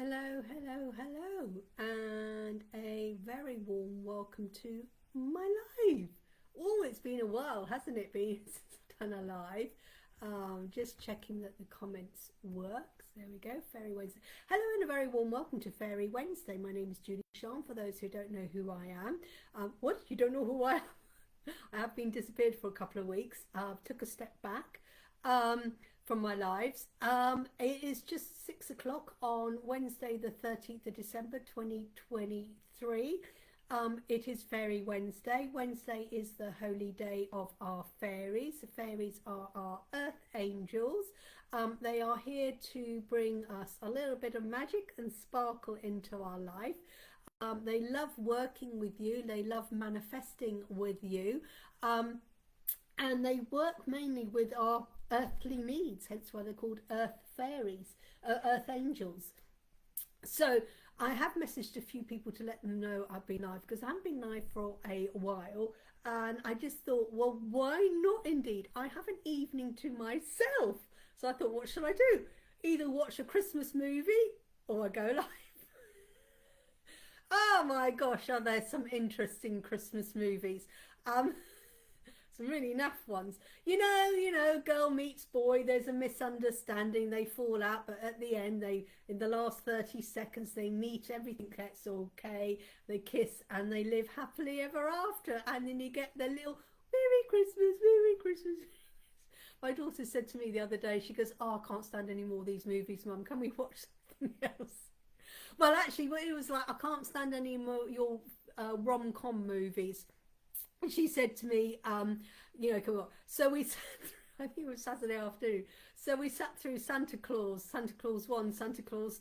Hello, hello, hello, and a very warm welcome to my live. Oh, it's been a while, hasn't it been since I've done a live? Just checking that the comments works. There we go, Fairy Wednesday. Hello and a very warm welcome to Fairy Wednesday. My name is Julie-Sian, for those who don't know who I am. What? You don't know who I am? I have been disappeared for a couple of weeks. Took a step back. From my lives. It is just 6 o'clock on Wednesday the 13th of December 2023. It is Fairy Wednesday. Wednesday is the holy day of our fairies. The fairies are our earth angels. They are here to bring us a little bit of magic and sparkle into our life. They love working with you. They love manifesting with you. And they work mainly with our earthly needs, hence why they're called earth fairies, earth angels. So I have messaged a few people to let them know I've been live, because I haven't been live for a while, and I just thought, well, why not? Indeed, I have an evening to myself. So I thought, what should I do? Either watch a Christmas movie or I go live. Oh my gosh, are there some interesting Christmas movies? Some really naff ones. You know, girl meets boy, there's a misunderstanding, they fall out, but at the end, in the last 30 seconds, they meet, everything gets okay, they kiss, and they live happily ever after. And then you get the little Merry Christmas, Merry Christmas. My daughter said to me the other day, she goes, oh, I can't stand any more of these movies, Mum, can we watch something else? Well, actually, it was like, I can't stand any more your rom-com movies. She said to me, you know, come on. So we sat through, I think it was Saturday afternoon. So we sat through Santa Claus 1, Santa Claus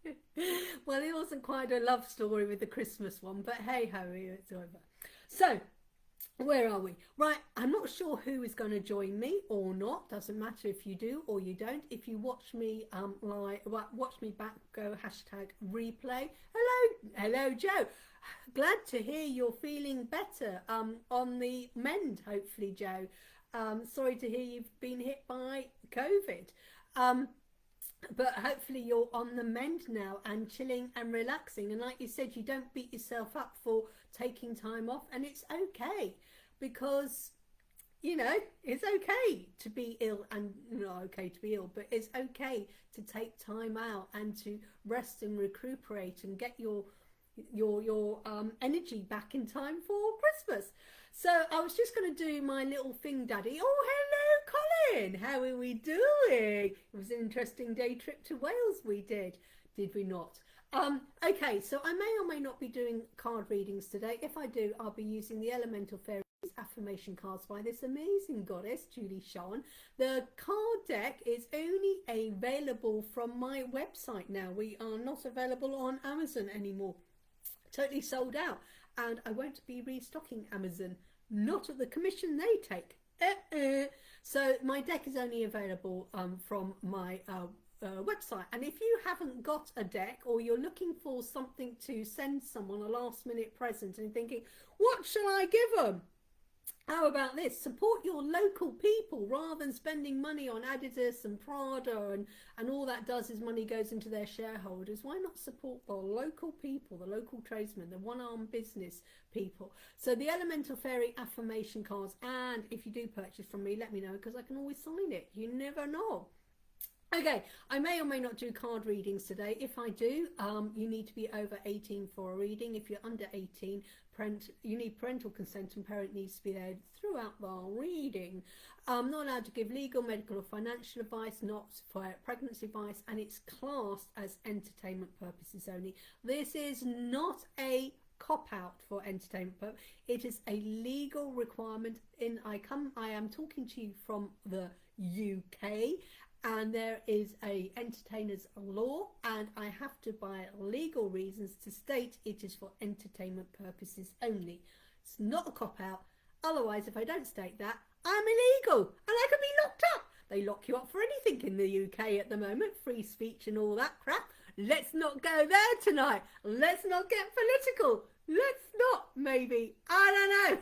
2. Well, it wasn't quite a love story with the Christmas one, but hey ho, it's over. So, where are we? Right, I'm not sure who is going to join me or not. Doesn't matter if you do or you don't. If you watch me watch me back, go #replay. Hello Joe. Glad to hear you're feeling better on the mend, hopefully, Joe. Sorry to hear you've been hit by COVID. But hopefully you're on the mend now and chilling and relaxing. And like you said, you don't beat yourself up for taking time off. And it's okay, because, you know, it's okay to be ill, and not okay to be ill, but it's okay to take time out and to rest and recuperate and get your energy back in time for Christmas. So I was just going to do my little thing, Daddy. Oh, hello, Colin. How are we doing? It was an interesting day trip to Wales we did we not? Okay, so I may or may not be doing card readings today. If I do, I'll be using the Elemental Fairies affirmation cards by this amazing goddess, Julie-Sian. The card deck is only available from my website now. We are not available on Amazon anymore. Totally sold out, and I won't be restocking Amazon, not at the commission they take. So my deck is only available from my website. And if you haven't got a deck, or you're looking for something to send someone, a last minute present, and thinking, what shall I give them? How about this? Support your local people rather than spending money on Adidas and Prada and all that does is money goes into their shareholders. Why not support the local people, the local tradesmen, the one-armed business people? So the Elemental Fairy affirmation cards, and if you do purchase from me, let me know, because I can always sign it. You never know. Okay, I may or may not do card readings today. If I do, you need to be over 18 for a reading. If you're under 18, you need parental consent, and parent needs to be there throughout the reading. I'm not allowed to give legal, medical or financial advice, not for pregnancy advice, and it's classed as entertainment purposes only. This is not a cop-out for entertainment purpose. It is a legal requirement. I am talking to you from the UK, and there is a entertainer's law, and I have to, by legal reasons, to state it is for entertainment purposes only. It's not a cop-out. Otherwise, if I don't state that, I'm illegal and I can be locked up. They lock you up for anything in the UK at the moment, free speech and all that crap. Let's not go there tonight. Let's not get political. Let's not, maybe. I don't know.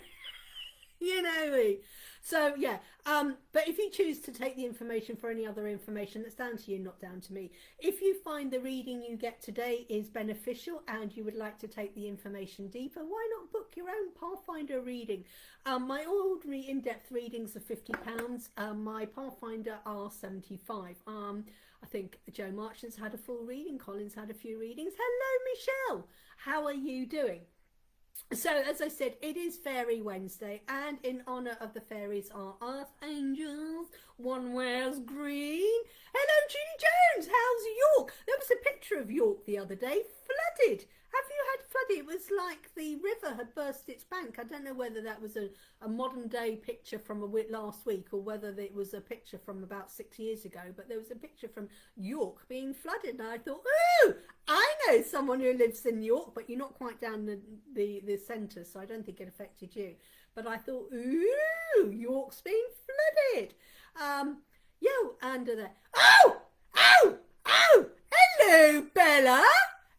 You know me. So yeah, but if you choose to take the information for any other information, that's down to you, not down to me. If you find the reading you get today is beneficial and you would like to take the information deeper, why not book your own Pathfinder reading? My ordinary in-depth readings are £50. My Pathfinder are £75. I think Joe Marchant's had a full reading. Colin's had a few readings. Hello, Michelle. How are you doing? So, as I said, it is Fairy Wednesday, and in honour of the fairies are Archangels. One wears green. Hello, Julie Jones. How's York? There was a picture of York the other day, flooded. Have you had flooding? It was like the river had burst its bank. I don't know whether that was a modern day picture from last week or whether it was a picture from about 6 years ago, but there was a picture from York being flooded, and I thought, ooh, I know someone who lives in York, but you're not quite down the centre, so I don't think it affected you. But I thought, ooh, York's being flooded. Yo, under there. Oh, oh, oh, hello, Bella.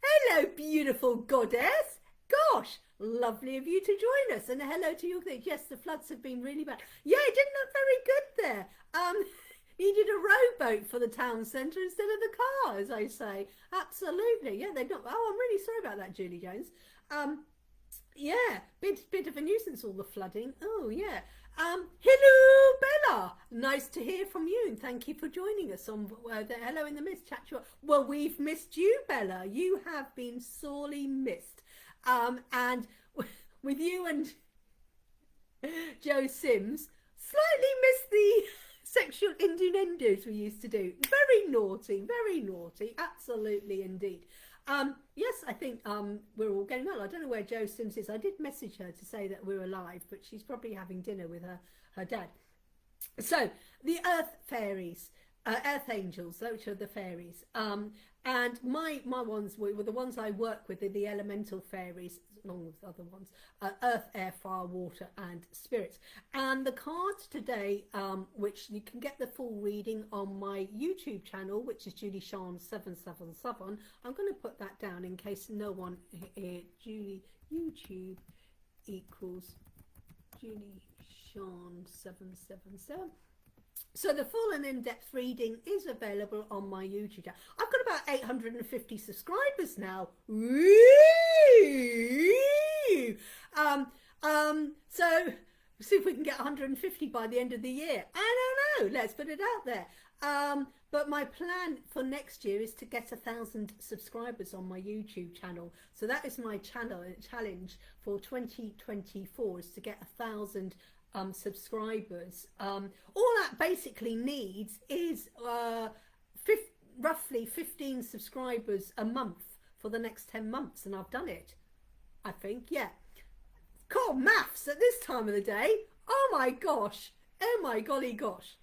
Hello, beautiful goddess. Gosh, lovely of you to join us. And hello to you. Yes, the floods have been really bad. Yeah, it didn't look very good there. Needed a rowboat for the town centre instead of the car, as I say. Absolutely. Yeah, they've not. Oh, I'm really sorry about that, Julie Jones. Yeah, bit of a nuisance, all the flooding. Oh, yeah. Hello, Bella. Nice to hear from you, and thank you for joining us on the Hello in the Mist chat. Well, we've missed you, Bella. You have been sorely missed. And with you and Joe Sims, slightly missed the sexual innuendos we used to do. Very naughty, absolutely indeed. Yes, I think we're all going well. I don't know where Jo Sims is. I did message her to say that we're alive, but she's probably having dinner with her dad. So, the Earth Fairies, Earth Angels, those are the fairies. And my ones were the ones I work with, are the elemental fairies, along with other ones, earth, air, fire, water, and spirits. And the cards today, which you can get the full reading on my YouTube channel, which is Julie-Sian 777. I'm going to put that down in case no one here. YouTube equals Julie-Sian 777. So the full and in-depth reading is available on my YouTube channel. I've got about 850 subscribers now. Woo! So see if we can get 150 by the end of the year. I don't know. Let's put it out there. But my plan for next year is to get 1,000 subscribers on my YouTube channel. So that is my challenge for 2024, is to get 1,000 subscribers. All that basically needs is roughly 15 subscribers a month for the next 10 months, and I've done it, I think. Yeah, God, maths at this time of the day. Oh my gosh, oh my golly gosh.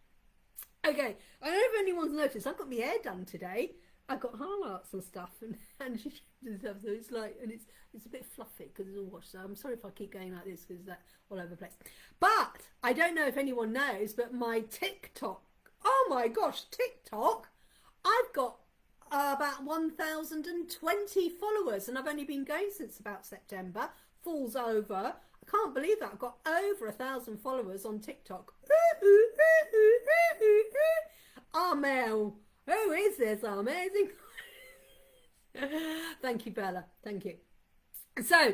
Okay, I don't know if anyone's noticed, I've got my hair done today. I've got highlights and stuff, and stuff, so it's like, and it's a bit fluffy because it's all washed. So I'm sorry if I keep going like this because that's all over the place. But I don't know if anyone knows, but my TikTok, oh my gosh, TikTok, I've got about 1,020 followers, and I've only been going since about September. Falls over. I can't believe that. I've got over 1,000 followers on TikTok. Mel. Who is this? Amazing. Thank you, Bella. Thank you. So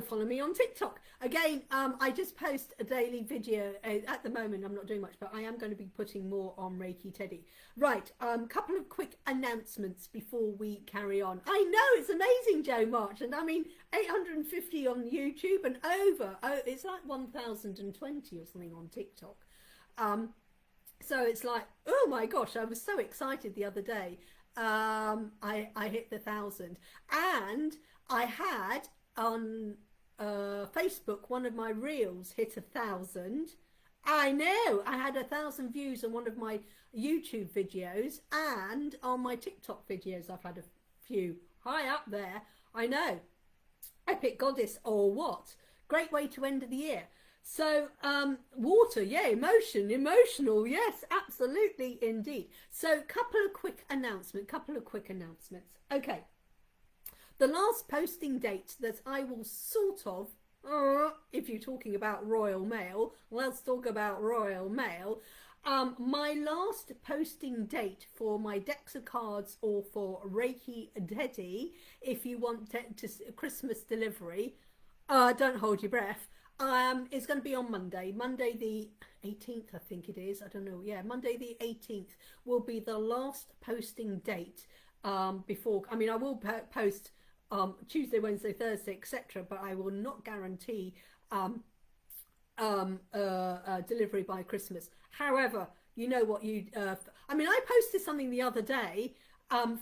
follow me on TikTok. Again, I just post a daily video. At the moment, I'm not doing much, but I am going to be putting more on Reiki Teddy. Right, couple of quick announcements before we carry on. I know, it's amazing, Joe March, and I mean, 850 on YouTube and it's like 1,020 or something on TikTok. So it's like, oh my gosh, I was so excited the other day. I hit the 1,000, and I had on Facebook, one of my reels hit 1,000. I know, I had 1,000 views on one of my YouTube videos, and on my TikTok videos I've had a few. High up there, I know. Epic goddess or what? Great way to end the year. So, water, yeah, emotional, yes, absolutely, indeed. So, couple of quick announcements. Okay, the last posting date that I will sort of If you're talking about Royal Mail, let's talk about Royal Mail. My last posting date for my decks of cards or for Reiki Teddy, if you want Christmas delivery, don't hold your breath. It's going to be on Monday, Monday the 18th, I think it is. I don't know. Yeah, Monday the 18th will be the last posting date. Before, I mean, I will post Tuesday, Wednesday, Thursday, etc., but I will not guarantee delivery by Christmas. However, you know what you I mean, I posted something the other day,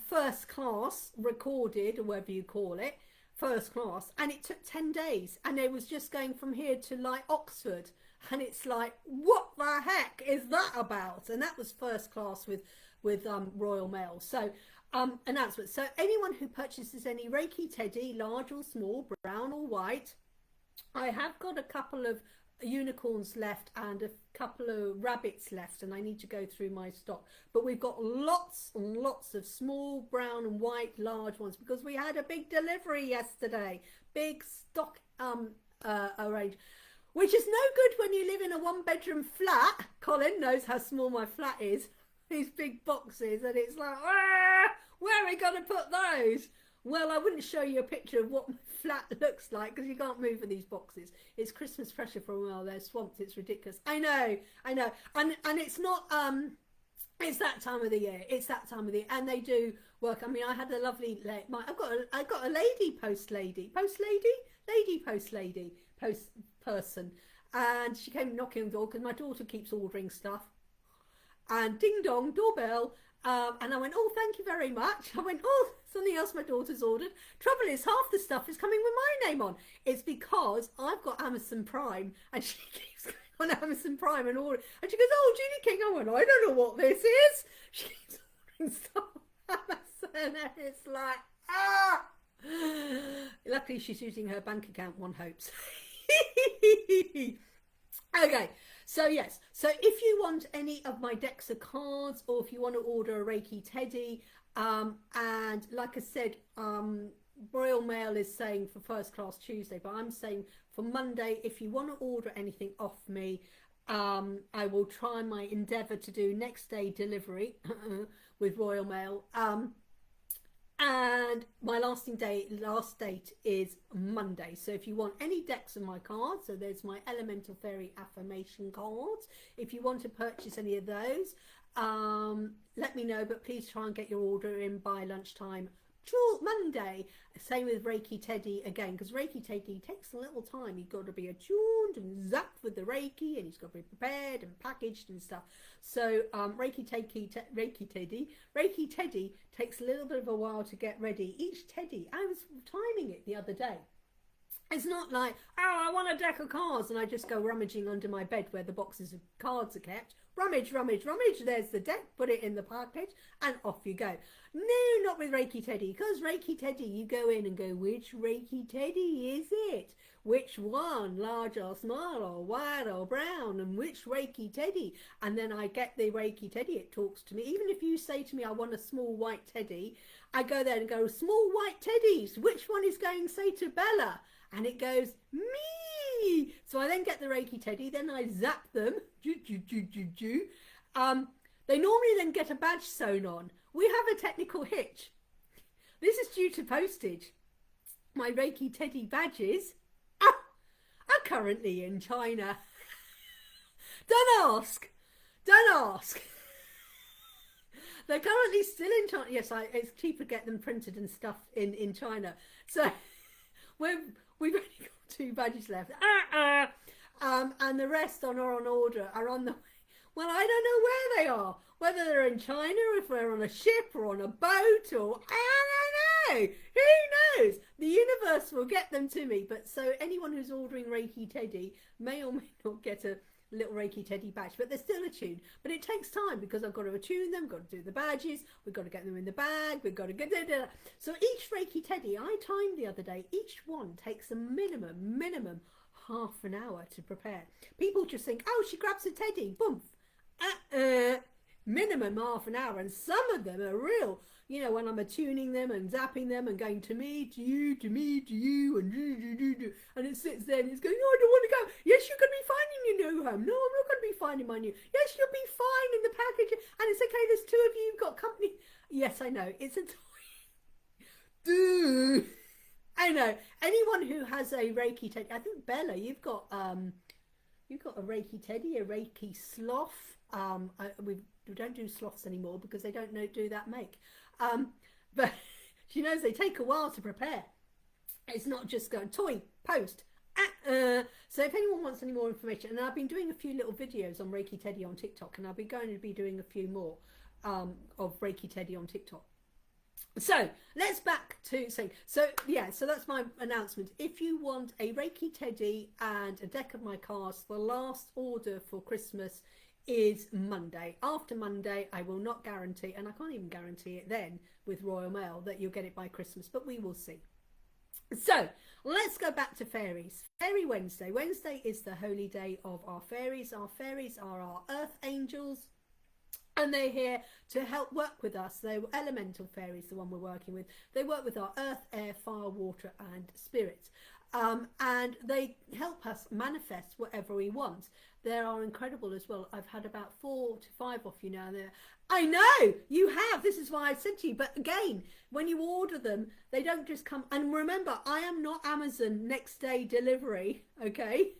first class recorded, or whatever you call it, first class, and it took 10 days, and it was just going from here to like Oxford, and it's like, what the heck is that about? And that was first class with Royal Mail. So announcement. So anyone who purchases any Reiki Teddy, large or small, brown or white, I have got a couple of unicorns left and a couple of rabbits left, and I need to go through my stock, but we've got lots and lots of small, brown and white, large ones, because we had a big delivery yesterday, big stock arrange, which is no good when you live in a 1-bedroom flat. Colin knows how small my flat is, these big boxes, and it's like, where are we going to put those? Well, I wouldn't show you a picture of what my flat looks like, because you can't move in these boxes. It's Christmas pressure for a while. They're swamped. It's ridiculous. I know. And it's not, it's that time of the year. It's that time of the year. And they do work. I mean, I had a lovely, I got a lady post person. And she came knocking on the door, because my daughter keeps ordering stuff. And ding dong, doorbell. And I went, oh, thank you very much. I went, oh, something else my daughter's ordered. Trouble is, half the stuff is coming with my name on. It's because I've got Amazon Prime, and she keeps going on Amazon Prime and ordering. And she goes, oh, Julie King. I went, I don't know what this is. She keeps ordering stuff on Amazon, and it's like, Luckily, she's using her bank account, one hopes. Okay. So yes, so if you want any of my decks of cards, or if you want to order a Reiki Teddy, and like I said, Royal Mail is saying for first class Tuesday, but I'm saying for Monday, if you want to order anything off me, I will try my endeavour to do next day delivery with Royal Mail. And my last date is Monday. So if you want any decks of my cards, so there's my Elemental Fairy affirmation cards. If you want to purchase any of those, let me know, but please try and get your order in by lunchtime Monday. Same with Reiki Teddy again, because Reiki Teddy takes a little time. You've got to be attuned and zapped with the Reiki, and he's got to be prepared and packaged and stuff. So Reiki Teddy takes a little bit of a while to get ready. Each Teddy, I was timing it the other day. It's not like, oh, I want a deck of cards, and I just go rummaging under my bed where the boxes of cards are kept. Rummage, rummage, rummage. There's the deck. Put it in the package, and off you go. No, not with Reiki Teddy, because Reiki Teddy, you go in and go, which Reiki Teddy is it? Which one? Large or small, or white or brown? And which Reiki Teddy? And then I get the Reiki Teddy. It talks to me. Even if you say to me, I want a small white teddy, I go there and go, small white teddies. Which one is going to say to Bella? And it goes, me. So I then get the Reiki Teddy, then I zap them. They normally then get a badge sewn on. We have a technical hitch. This is due to postage. My Reiki Teddy badges are currently in China. Don't ask. Don't ask. They're currently still in China. Yes, it's cheaper to get them printed and stuff in China. So we've only got 2 badges left. And the rest are on order, are on the way. Well, I don't know where they are. Whether they're in China, or if they're on a ship or on a boat, or I don't know. Who knows? The universe will get them to me. But so anyone who's ordering Reiki Teddy may or may not get a little Reiki Teddy badge, but they're still attuned. But it takes time, because I've got to attune them, got to do the badges, we've got to get them in the bag, we've got to get so each Reiki Teddy I timed the other day, each one takes a minimum half an hour to prepare. People just think, oh, she grabs a teddy, boom. minimum half an hour, and some of them are real. You know, when I'm attuning them and zapping them and going to me, to you, to me, to you, and it sits there and it's going, oh, I don't want to go. Yes, you're going to be fine in your new home. No, I'm not going to be fine in my new. Yes, you'll be fine in the package. And it's okay, there's two of you, you've got company. Yes, I know, it's a toy. I know. Anyone who has a Reiki Teddy, I think Bella, you've got a Reiki Teddy, a Reiki sloth. We don't do sloths anymore because they don't do that make. But she knows they take a while to prepare. It's not just going toy, post. So if anyone wants any more information, and I've been doing a few little videos on Reiki Teddy on TikTok, and I'll be going to be doing a few more of Reiki Teddy on TikTok. So let's back to saying, so that's my announcement. If you want a Reiki Teddy and a deck of my cards, the last order for Christmas is Monday. After Monday, I will not guarantee, and I can't even guarantee it then with Royal Mail, that you'll get it by Christmas, but we will see. So let's go back to fairies. Fairy Wednesday. Wednesday is the holy day of our fairies. Our fairies are our earth angels, and they're here to help work with us. They're elemental fairies, the one we're working with. They work with our earth, air, fire, water and spirit. And they help us manifest whatever we want. They are incredible as well. I've had about 4 to 5 of you now. I know you have. This is why I said to you. But again, when you order them, they don't just come. And remember, I am not Amazon next day delivery. Okay.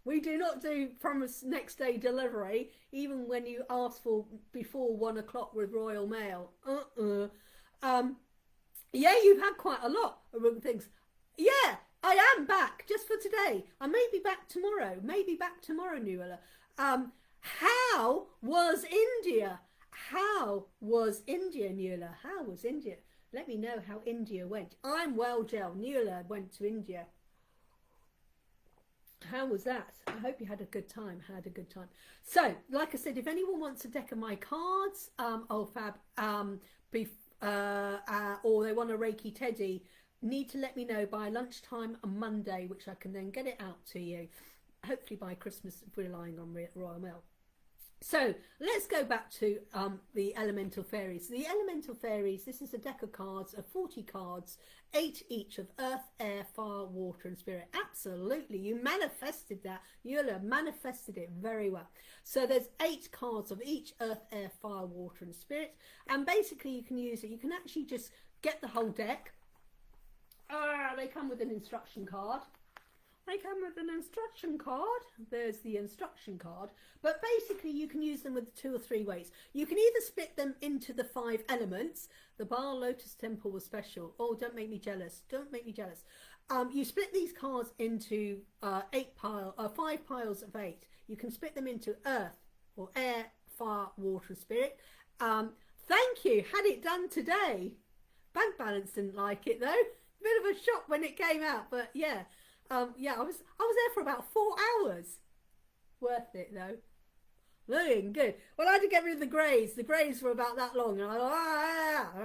We do not do promise next day delivery, even when you ask for before 1 o'clock with Royal Mail. Yeah, you've had quite a lot of things. Yeah, I am back just for today. I may be back tomorrow. Nuala. How was India? How was India, Nuala? How was India? Let me know how India went. I'm well, Gel. Nuala went to India. How was that? I hope you had a good time. So, like I said, if anyone wants a deck of my cards, or they want a Reiki Teddy, need to let me know by lunchtime on Monday, which I can then get it out to you, hopefully by Christmas, relying on Royal Mail. So let's go back to the elemental fairies. The elemental fairies, this is a deck of cards of 40 cards, 8 each of earth, air, fire, water and spirit. Absolutely, you manifested that. You'll manifested it very well. So there's 8 cards of each earth, air, fire, water and spirit, and basically you can use it. You can actually just get the whole deck. They come with an instruction card. There's the instruction card. But basically you can use them with 2 or 3 ways. You can either split them into the 5 elements. The Bar Lotus Temple was special. Oh, don't make me jealous. You split these cards into 5 piles of 8. You can split them into earth or air, fire, water and spirit. Thank you. Had it done today. Bank balance didn't like it though. Bit of a shock when it came out, but yeah. I was there for about 4 hours. Worth it though. Looking good. Well, I had to get rid of the greys. The greys were about that long. And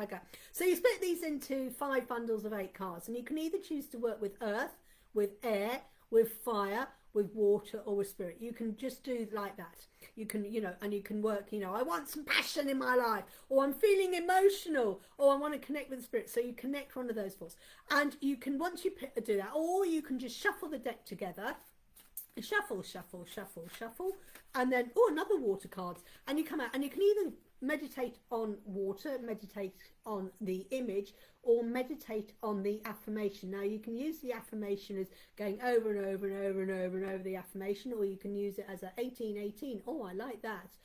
okay. So you split these into 5 bundles of 8 cards, and you can either choose to work with earth, with air, with fire, with water, or with spirit. You can just do like that. You can, and you can work, I want some passion in my life, or I'm feeling emotional, or I want to connect with the spirit. So you connect one of those 4. And you can, once you do that, or you can just shuffle the deck together. Shuffle, and then, another water cards. And you come out, and you can either meditate on water, meditate on the image, or meditate on the affirmation. Now you can use the affirmation as going over and over and over and over and over the affirmation, or you can use it as a 1818. Oh, I like that.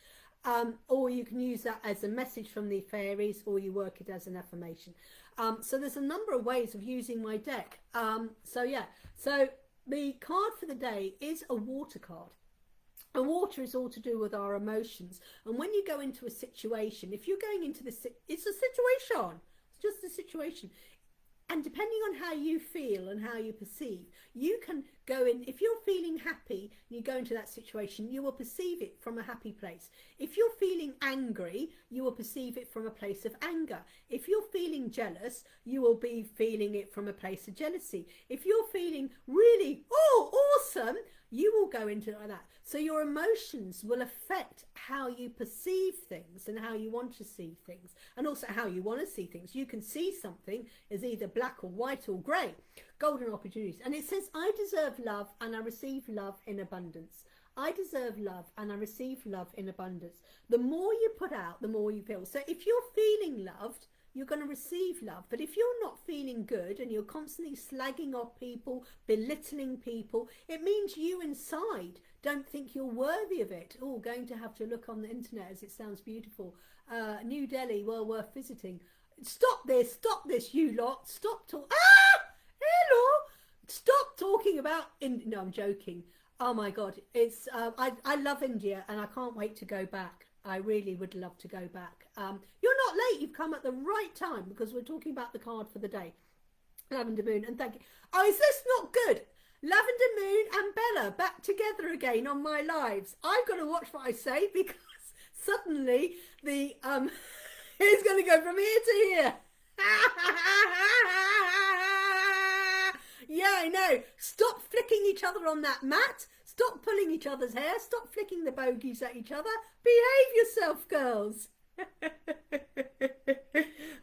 Or you can use that as a message from the fairies, or you work it as an affirmation. So there's a number of ways of using my deck. So the card for the day is a water card. And water is all to do with our emotions. And when you go into a situation, if you're going into it's a situation. It's just a situation. And depending on how you feel and how you perceive, you can go in. If you're feeling happy and you go into that situation, you will perceive it from a happy place. If you're feeling angry, you will perceive it from a place of anger. If you're feeling jealous, you will be feeling it from a place of jealousy. If you're feeling really awesome, you will go into it like that. So your emotions will affect how you perceive things and how you want to see things, and also how you want to see things. You can see something as either black or white or grey. Golden opportunities. And it says, I deserve love and I receive love in abundance. I deserve love and I receive love in abundance. The more you put out, the more you feel. So if you're feeling loved, you're going to receive love. But if you're not feeling good and you're constantly slagging off people, belittling people, it means you inside don't think you're worthy of it. Oh, going to have to look on the internet as it sounds beautiful. New Delhi, well worth visiting. Stop this, you lot. Stop talking. Ah! Hello! Stop talking about... No, I'm joking. Oh my God. It's I love India and I can't wait to go back. I really would love to go back. You're not late. You've come at the right time because we're talking about the card for the day. Lavender Moon, and thank you. Oh, is this not good? Lavender Moon and Bella back together again on my lives. I've got to watch what I say because suddenly the it's going to go from here to here. Yeah, I know. Stop flicking each other on that mat. Stop pulling each other's hair. Stop flicking the bogies at each other. Behave yourself, girls.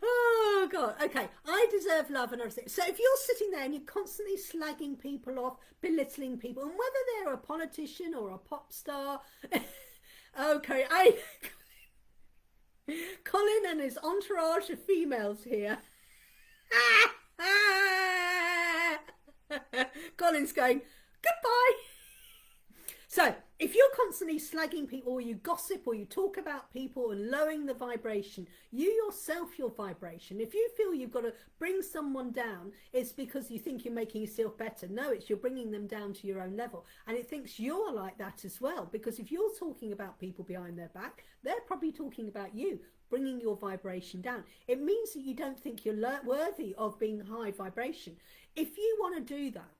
Oh, God. Okay. I deserve love and everything. So if you're sitting there and you're constantly slagging people off, belittling people, and whether they're a politician or a pop star, okay, Colin and his entourage of females here. Colin's going, goodbye. So if you're constantly slagging people, or you gossip, or you talk about people and lowering the vibration, you yourself, your vibration, if you feel you've got to bring someone down, it's because you think you're making yourself better. No, it's you're bringing them down to your own level. And it thinks you're like that as well, because if you're talking about people behind their back, they're probably talking about you, bringing your vibration down. It means that you don't think you're worthy of being high vibration. If you want to do that,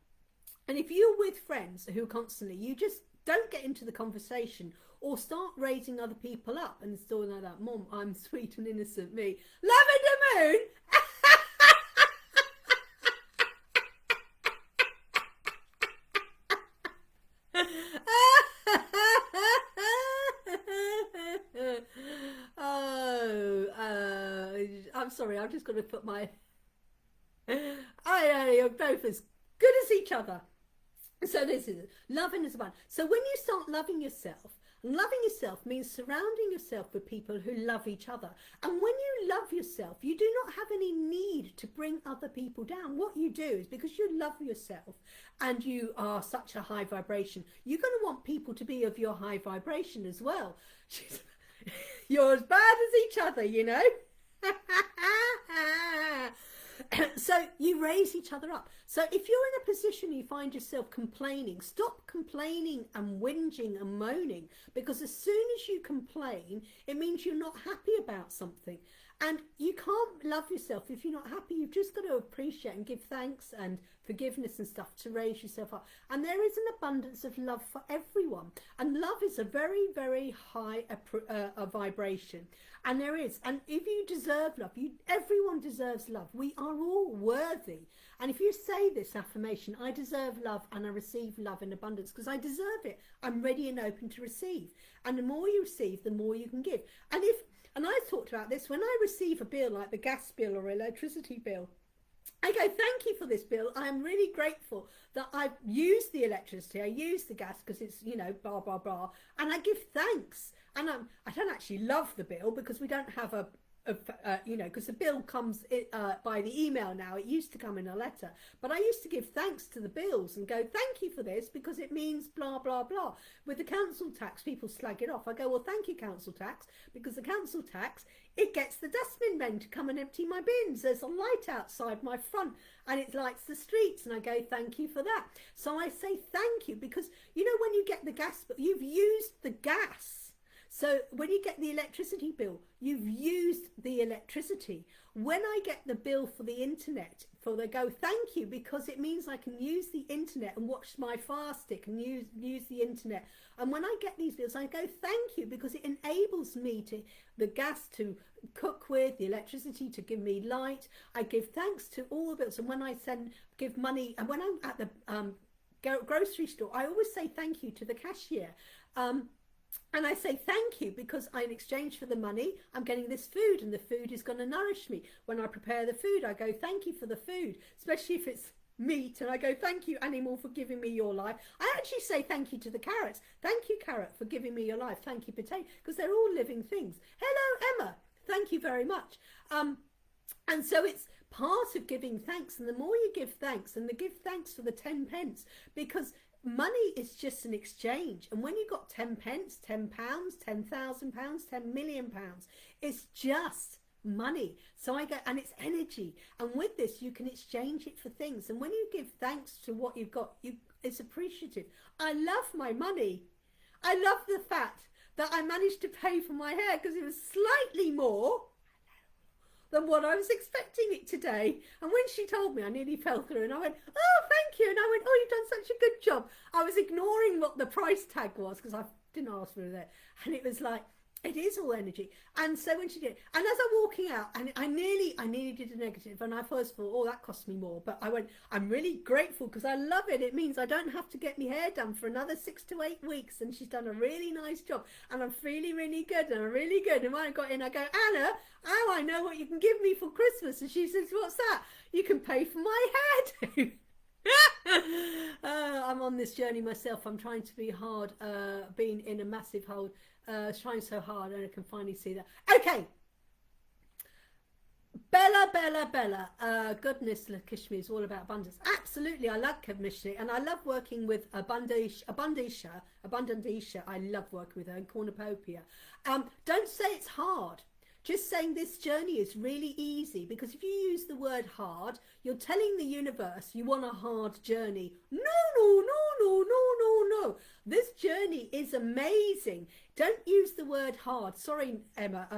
and if you're with friends who constantly, you just don't get into the conversation or start raising other people up and still like that, Mom, I'm sweet and innocent, me. Lavender Moon! I'm sorry, I'm just going to put my... you're both as good as each other. So this is loving is one. So when you start loving yourself means surrounding yourself with people who love each other. And when you love yourself, you do not have any need to bring other people down. What you do is, because you love yourself and you are such a high vibration, you're going to want people to be of your high vibration as well. You're as bad as each other, you know. So you raise each other up. So if you're in a position you find yourself complaining, stop complaining and whinging and moaning, because as soon as you complain, it means you're not happy about something. And you can't love yourself if you're not happy. You've just got to appreciate and give thanks and forgiveness and stuff to raise yourself up. And there is an abundance of love for everyone. And love is a very, very high vibration. And there is. And if you deserve love, everyone deserves love. We are all worthy. And if you say this affirmation, I deserve love and I receive love in abundance, because I deserve it. I'm ready and open to receive. And the more you receive, the more you can give. And I talked about this, when I receive a bill like the gas bill or electricity bill, I go, thank you for this bill. I'm really grateful that I've used the electricity. I use the gas because it's, you know, blah, blah, blah. And I give thanks. And I don't actually love the bill because we don't have you know, because the bill comes by the email now. It used to come in a letter. But I used to give thanks to the bills and go, thank you for this because it means blah, blah, blah. With the council tax, people slag it off. I go, well, thank you, council tax, because the council tax, it gets the dustbin men to come and empty my bins. There's a light outside my front and it lights the streets, and I go, thank you for that. So I say thank you because, you know, when you get the gas bill, you've used the gas. So when you get the electricity bill, you've used the electricity. When I get the bill for the internet, they go, thank you, because it means I can use the internet and watch my Fire Stick and use the internet. And when I get these bills, I go, thank you, because it enables me the gas to cook with, the electricity to give me light. I give thanks to all the bills. And when I give money, and when I'm at the grocery store, I always say thank you to the cashier. And I say thank you because in exchange for the money, I'm getting this food, and the food is going to nourish me. When I prepare the food, I go thank you for the food, especially if it's meat, and I go thank you, animal, for giving me your life. I actually say thank you to the carrots. Thank you, carrot, for giving me your life. Thank you, potato, because they're all living things. Hello, Emma. Thank you very much. And so it's part of giving thanks, and the more you give thanks, and give thanks for the 10 pence, because money is just an exchange. And when you got 10 pence, 10 pounds, 10,000 pounds, 10 million pounds, it's just money. So I go, and it's energy, and with this you can exchange it for things. And when you give thanks to what you've got, it's appreciative. I love my money. I love the fact that I managed to pay for my hair, because it was slightly more than what I was expecting it today. And when she told me, I nearly fell through, and I went, oh, thank you. And I went, oh, you've done such a good job. I was ignoring what the price tag was, because I didn't ask for it. And it was like, it is all energy. And so when she did, and as I'm walking out, and I nearly did a negative, and I first thought, oh, that cost me more. But I went, I'm really grateful, because I love it. It means I don't have to get my hair done for another 6 to 8 weeks. And she's done a really nice job, and I'm feeling really good, and I'm really good. And when I got in, I go, Anna, oh, I know what you can give me for Christmas. And she says, what's that? You can pay for my hairdo. I'm on this journey myself. I'm trying to be hard, being in a massive hole, trying so hard, and I can finally see that. Okay, Bella, goodness, Kashmir is all about abundance. Absolutely, I love Kashmir, and I love working with Abundisha. I love working with her in Cornucopia. Don't say it's hard. Just saying this journey is really easy, because if you use the word hard, you're telling the universe you want a hard journey. No. This journey is amazing. Don't use the word hard. Sorry, Emma.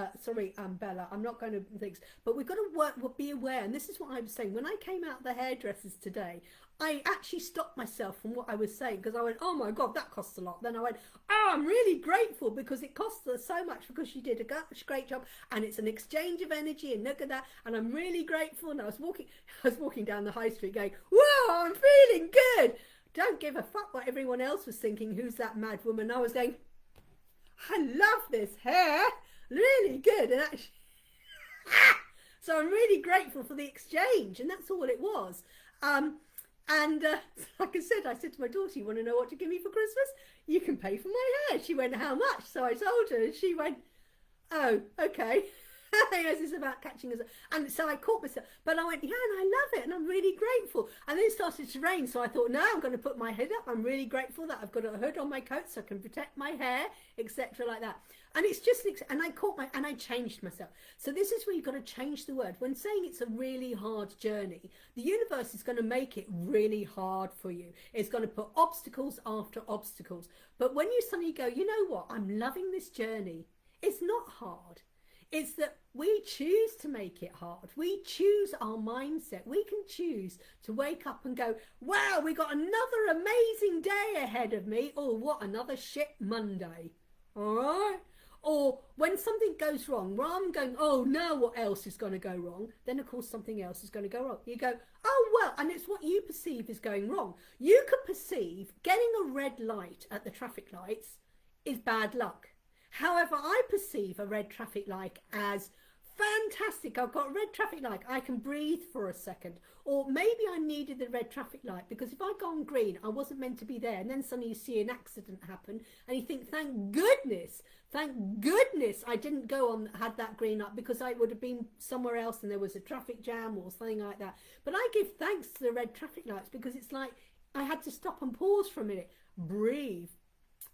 Bella. I'm not going to think. But we've got to be aware. And this is what I was saying. When I came out the hairdressers today, I actually stopped myself from what I was saying, because I went, oh my God, that costs a lot. Then I went, oh, I'm really grateful, because it costs her so much, because she did a great job, and it's an exchange of energy, and look at that, and I'm really grateful. And I was walking down the high street going, wow, I'm feeling good. Don't give a fuck what everyone else was thinking. Who's that mad woman? I was going, I love this hair, really good. And actually, so I'm really grateful for the exchange, and that's all it was. And like I said to my daughter, you want to know what to give me for Christmas? You can pay for my hair. She went, how much? So I told her, and she went, oh, okay. Yes, it's about catching us. And so I caught myself, but I went, yeah, and I love it, and I'm really grateful. And then it started to rain, so I thought, no, I'm going to put my hood up. I'm really grateful that I've got a hood on my coat so I can protect my hair, etc., like that. And it's just, and I changed myself. So this is where you've got to change the word. When saying it's a really hard journey, the universe is going to make it really hard for you. It's going to put obstacles after obstacles. But when you suddenly go, you know what, I'm loving this journey. It's not hard. It's that we choose to make it hard. We choose our mindset. We can choose to wake up and go, wow, we got another amazing day ahead of me. Or what, another shit Monday. All right? Or when something goes wrong, rather than going, oh, now what else is going to go wrong? Then, of course, something else is going to go wrong. You go, oh, well, and it's what you perceive is going wrong. You could perceive getting a red light at the traffic lights is bad luck. However, I perceive a red traffic light as fantastic. I've got a red traffic light. I can breathe for a second. Or maybe I needed the red traffic light because if I'd gone green, I wasn't meant to be there. And then suddenly you see an accident happen and you think, thank goodness I didn't go on, had that green up, because I would have been somewhere else and there was a traffic jam or something like that. But I give thanks to the red traffic lights because it's like I had to stop and pause for a minute, breathe.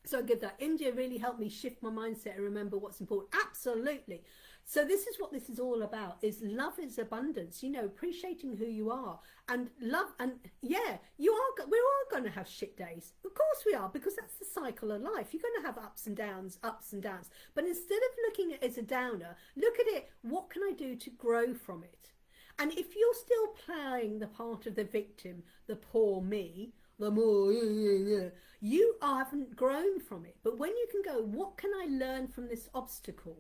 So I give that. India really helped me shift my mindset and remember what's important. Absolutely. So this is what this is all about, is love is abundance, you know, appreciating who you are and love. And yeah, we're all going to have shit days. Of course we are, because that's the cycle of life. You're going to have ups and downs. But instead of looking at it as a downer, look at it, what can I do to grow from it? And if you're still playing the part of the victim, the poor me, the more, you haven't grown from it. But when you can go, what can I learn from this obstacle?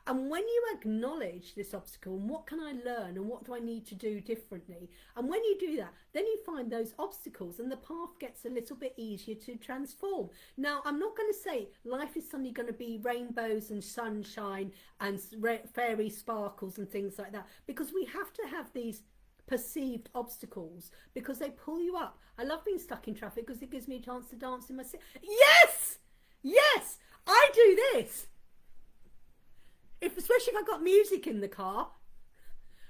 And when you acknowledge this obstacle and what can I learn and what do I need to do differently, and when you do that, then you find those obstacles and the path gets a little bit easier to transform. Now, I'm not going to say life is suddenly going to be rainbows and sunshine and fairy sparkles and things like that, because we have to have these perceived obstacles because they pull you up. I love being stuck in traffic because it gives me a chance to dance in my seat. Yes! Yes! I do this! Especially if I've got music in the car.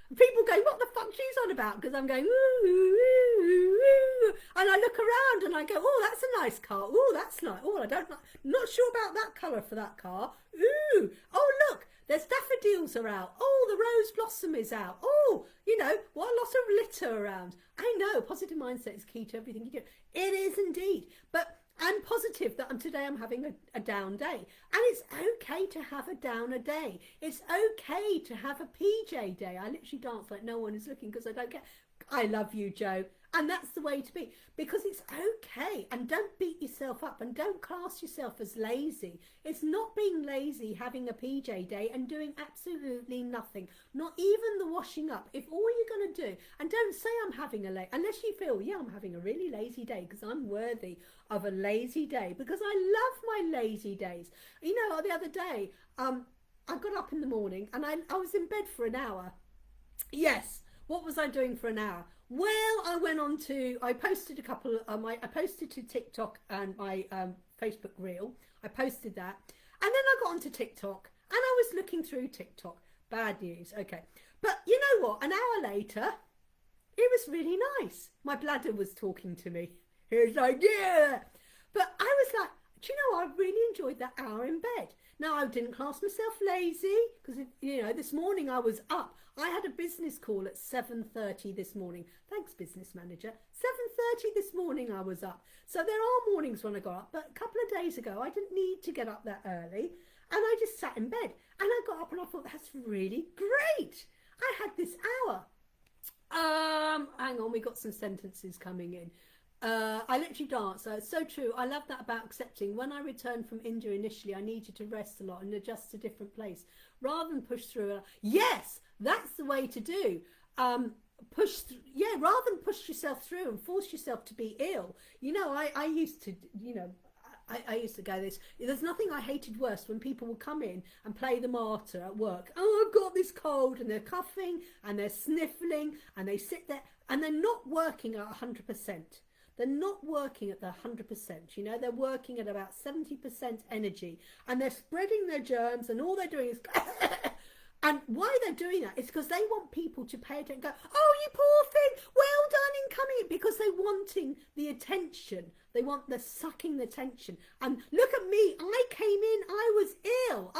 People go, what the fuck she's on about? Because I'm going, ooh, ooh, ooh, ooh. And I look around and I go, oh, that's a nice car. Oh, that's nice. Oh, not sure about that colour for that car. Ooh, oh, look, there's daffodils are out. Oh, the rose blossom is out. Oh, you know, what a lot of litter around. I know, positive mindset is key to everything you do. It is indeed. But I'm positive that today I'm having a down day. And it's okay to have a downer day. It's okay to have a PJ day. I literally dance like no one is looking because I don't care. I love you, Joe. And that's the way to be, because it's okay. And don't beat yourself up and don't class yourself as lazy. It's not being lazy having a PJ day and doing absolutely nothing, not even the washing up. If all you're going to do, and don't say I'm having unless you feel, yeah, I'm having a really lazy day because I'm worthy of a lazy day, because I love my lazy days. You know, the other day, I got up in the morning and I was in bed for an hour. Yes. What was I doing for an hour? Well, I posted a couple, I posted to TikTok and my Facebook reel. I posted that. And then I got onto TikTok and I was looking through TikTok. Bad news. Okay. But you know what? An hour later, it was really nice. My bladder was talking to me. It was like, yeah. But I was like, do you know, I really enjoyed that hour in bed. Now, I didn't class myself lazy because, you know, this morning I was up. I had a business call at 7:30 this morning. Thanks, business manager. 7:30 this morning I was up. So there are mornings when I go up, but a couple of days ago I didn't need to get up that early. And I just sat in bed. And I got up and I thought, that's really great. I had this hour. Hang on, we got some sentences coming in. I literally dance. So it's so true. I love that about accepting. When I returned from India initially, I needed to rest a lot and adjust to a different place rather than push through. Yes, that's the way to do. Rather than push yourself through and force yourself to be ill. You know, I used to, you know, I used to go this. There's nothing I hated worse when people would come in and play the martyr at work. Oh, I've got this cold, and they're coughing and they're sniffling and they sit there and they're not working at 100%. They're not working at the 100%, you know, they're working at about 70% energy and they're spreading their germs and all they're doing is... And why they're doing that is because they want people to pay attention and go, oh, you poor thing, well done in coming in, because they're wanting the attention. They want the sucking the attention. And look at me, I came in, I was ill,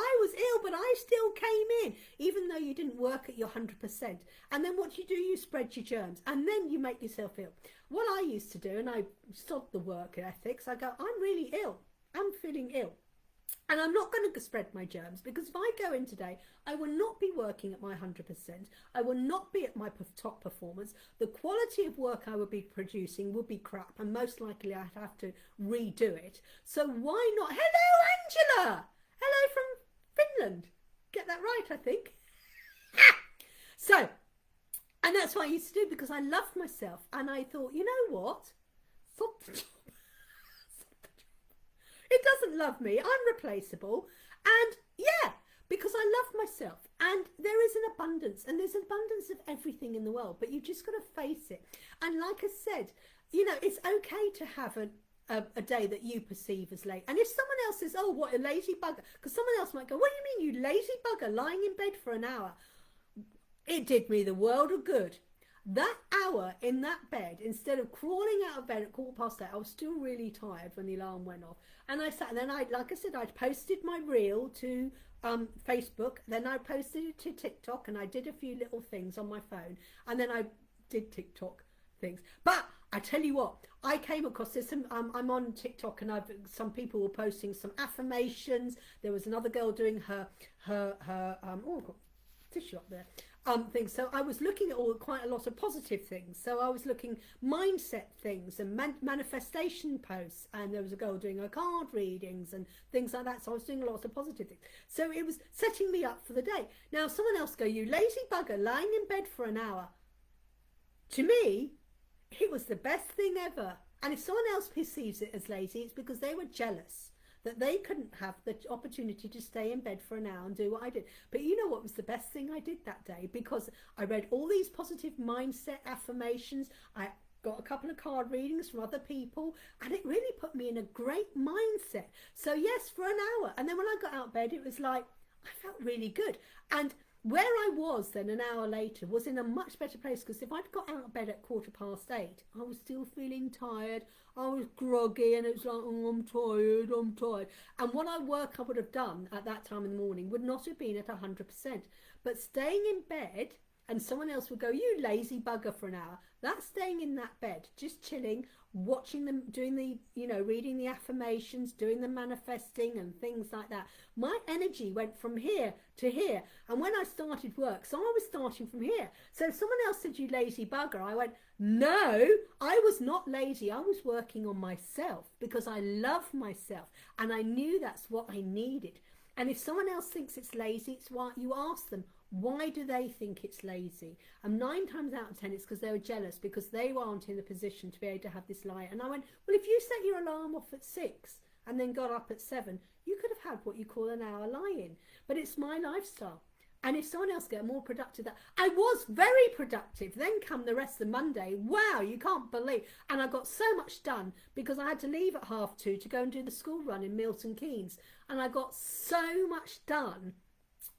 but I still came in, even though you didn't work at your 100%. And then what do? You spread your germs and then you make yourself ill. What I used to do, and I stopped the work ethics, I go, I'm really ill, I'm feeling ill. And I'm not going to spread my germs, because if I go in today, I will not be working at my 100%. I will not be at my top performance. The quality of work I would be producing would be crap, and most likely I'd have to redo it. So why not? Hello, Angela! Hello from Finland. Get that right, I think. So, and that's what I used to do, because I loved myself. And I thought, you know what? Stop the job. It doesn't love me. I'm replaceable. And yeah, because I love myself. And there is an abundance. And there's an abundance of everything in the world. But you've just got to face it. And like I said, you know, it's okay to have a day that you perceive as late. And if someone else says, oh, what a lazy bugger. Because someone else might go, what do you mean, you lazy bugger, lying in bed for an hour? It did me the world of good. That hour in that bed, instead of crawling out of bed at 8:15, I was still really tired when the alarm went off. And I sat, and then like I said, I posted my reel to Facebook, then I posted it to TikTok, and I did a few little things on my phone, and then I did TikTok things. But I tell you what, I came across this. I'm on TikTok, and some people were posting some affirmations. There was another girl doing her oh, I've got tissue up there. things. So I was looking at quite a lot of positive things. So I was looking mindset things and manifestation posts, and there was a girl doing her card readings and things like that. So I was doing a lot of positive things. So it was setting me up for the day. Now someone else go, you lazy bugger, lying in bed for an hour. To me, it was the best thing ever. And if someone else perceives it as lazy, it's because they were jealous that they couldn't have the opportunity to stay in bed for an hour and do what I did. But you know what was the best thing I did that day? Because I read all these positive mindset affirmations. I got a couple of card readings from other people, and it really put me in a great mindset. So yes, for an hour. And then when I got out of bed, it was like, I felt really good. And where I was then an hour later was in a much better place, because if I'd got out of bed at 8:15, I was still feeling tired. I was groggy, and it was like, oh, I'm tired. And what work I would have done at that time in the morning would not have been at 100%. But staying in bed, and someone else would go, you lazy bugger, for an hour. That's staying in that bed, just chilling, watching them, doing the, reading the affirmations, doing the manifesting and things like that. My energy went from here to here. And when I started work, so I was starting from here. So if someone else said, you lazy bugger, I went, no, I was not lazy. I was working on myself because I love myself. And I knew that's what I needed. And if someone else thinks it's lazy, it's why you ask them, why do they think it's lazy? And 9 times out of 10, it's because they were jealous, because they weren't in a position to be able to have this light. And I went, well, if you set your alarm off at 6 and then got up at 7, you could have had what you call an hour lie-in. But it's my lifestyle. And if someone else get more productive, I was very productive. Then come the rest of Monday. Wow, you can't believe. And I got so much done because I had to leave at 2:30 to go and do the school run in Milton Keynes. And I got so much done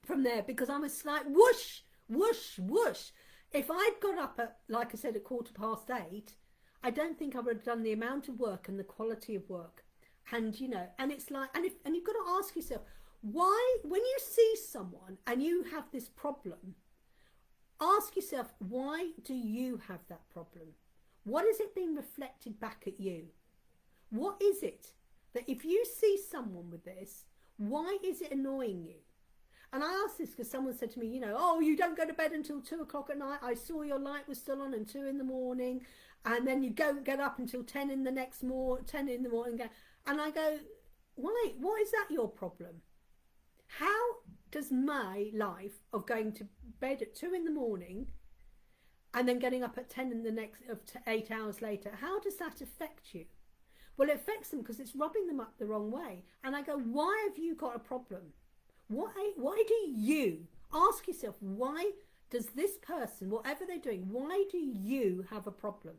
from there because I was like, whoosh, whoosh, whoosh. If I'd got up at, like I said, at 8:15, I don't think I would have done the amount of work and the quality of work. And, and it's like, and you've got to ask yourself, why, when you see someone and you have this problem, ask yourself, why do you have that problem? What is it being reflected back at you? What is it that if you see someone with this, why is it annoying you? And I asked this because someone said to me, oh, you don't go to bed until 2 o'clock at night. I saw your light was still on and 2 in the morning. And then you don't get up until 10 in the next morning, 10 in the morning. And I go, why? What is that your problem? How does my life of going to bed at 2 in the morning and then getting up at 10 in the next, 8 hours later, how does that affect you? Well, it affects them because it's rubbing them up the wrong way. And I go, why have you got a problem? Why do you ask yourself, why does this person, whatever they're doing, why do you have a problem?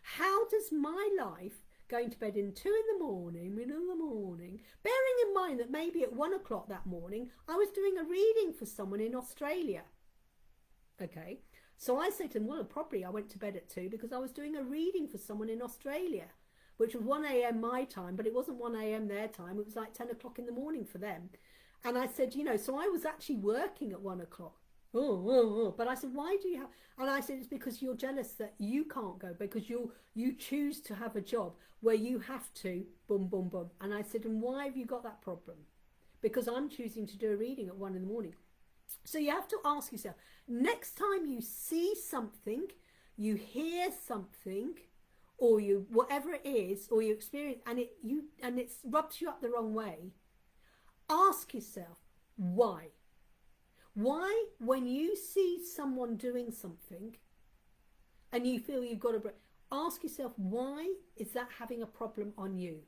How does my life, going to bed in 2 in the morning, middle of the morning, bearing in mind that maybe at 1 o'clock that morning, I was doing a reading for someone in Australia. Okay, so I said to them, well, probably I went to bed at 2 because I was doing a reading for someone in Australia, which was 1 a.m. my time, but it wasn't 1 a.m. their time. It was like 10 o'clock in the morning for them. And I said, so I was actually working at 1 o'clock. But I said, why do you have, and I said, it's because you're jealous that you can't go, because you choose to have a job where you have to boom, boom, boom. And I said, and why have you got that problem? Because I'm choosing to do a reading at 1 in the morning. So you have to ask yourself, next time you see something, you hear something, or you, whatever it is, or you experience, and it rubs you up the wrong way, ask yourself, why? Why, when you see someone doing something and you feel you've got to break, ask yourself, why is that having a problem on you?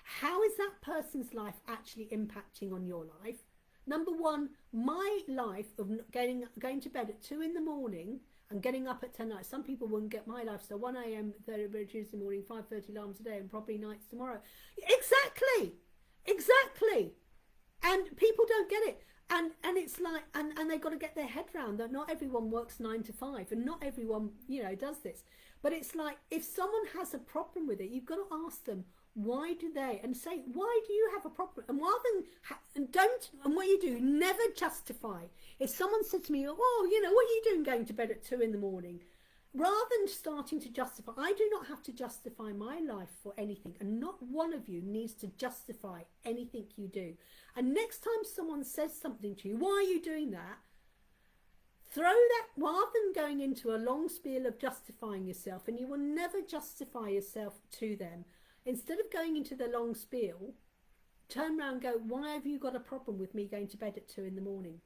How is that person's life actually impacting on your life? Number one, my life of going to bed at 2 in the morning and getting up at 10 nights. Some people wouldn't get my life, so 1 a.m. Tuesday morning, 5:30 alarms a day, and probably nights tomorrow. Exactly. And people don't get it. And it's like, and they've got to get their head round that not everyone works 9 to 5, and not everyone, does this. But it's like, if someone has a problem with it, you've got to ask them, why do they, and say, why do you have a problem? And rather than, and what you do, never justify. If someone said to me, oh, what are you doing going to bed at 2 in the morning? Rather than starting to justify, I do not have to justify my life for anything, and not one of you needs to justify anything you do. And next time someone says something to you, why are you doing that? throw that, rather than going into a long spiel of justifying yourself, and you will never justify yourself to them, instead of going into the long spiel, turn around and go, why have you got a problem with me going to bed at 2 in the morning?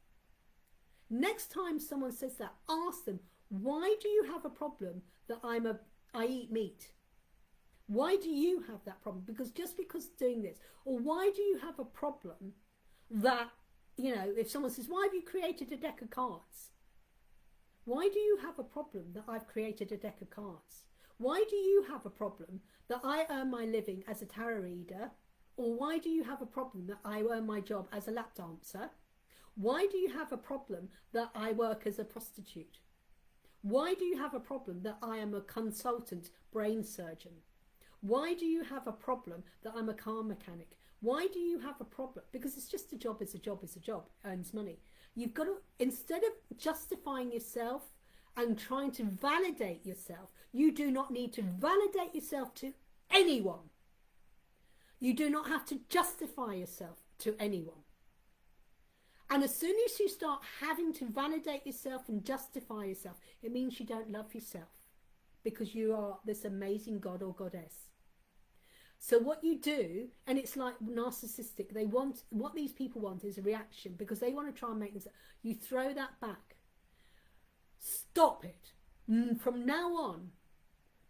Next time someone says that, ask them, why do you have a problem that I eat meat? Why do you have that problem? Because just because doing this, or why do you have a problem that, you know, if someone says, why have you created a deck of cards? Why do you have a problem that I've created a deck of cards? Why do you have a problem that I earn my living as a tarot reader? Or why do you have a problem that I earn my job as a lap dancer? Why do you have a problem that I work as a prostitute? Why do you have a problem that I am a consultant brain surgeon? Why do you have a problem that I'm a car mechanic? Why do you have a problem? Because it's just a job is a job is a job, earns money. You've got to, instead of justifying yourself and trying to validate yourself, you do not need to validate yourself to anyone. You do not have to justify yourself to anyone. And as soon as you start having to validate yourself and justify yourself, it means you don't love yourself, because you are this amazing god or goddess. So what you do, and it's like narcissistic, they want, what these people want is a reaction, because they want to try and make themselves, you throw that back. Stop it. From now on,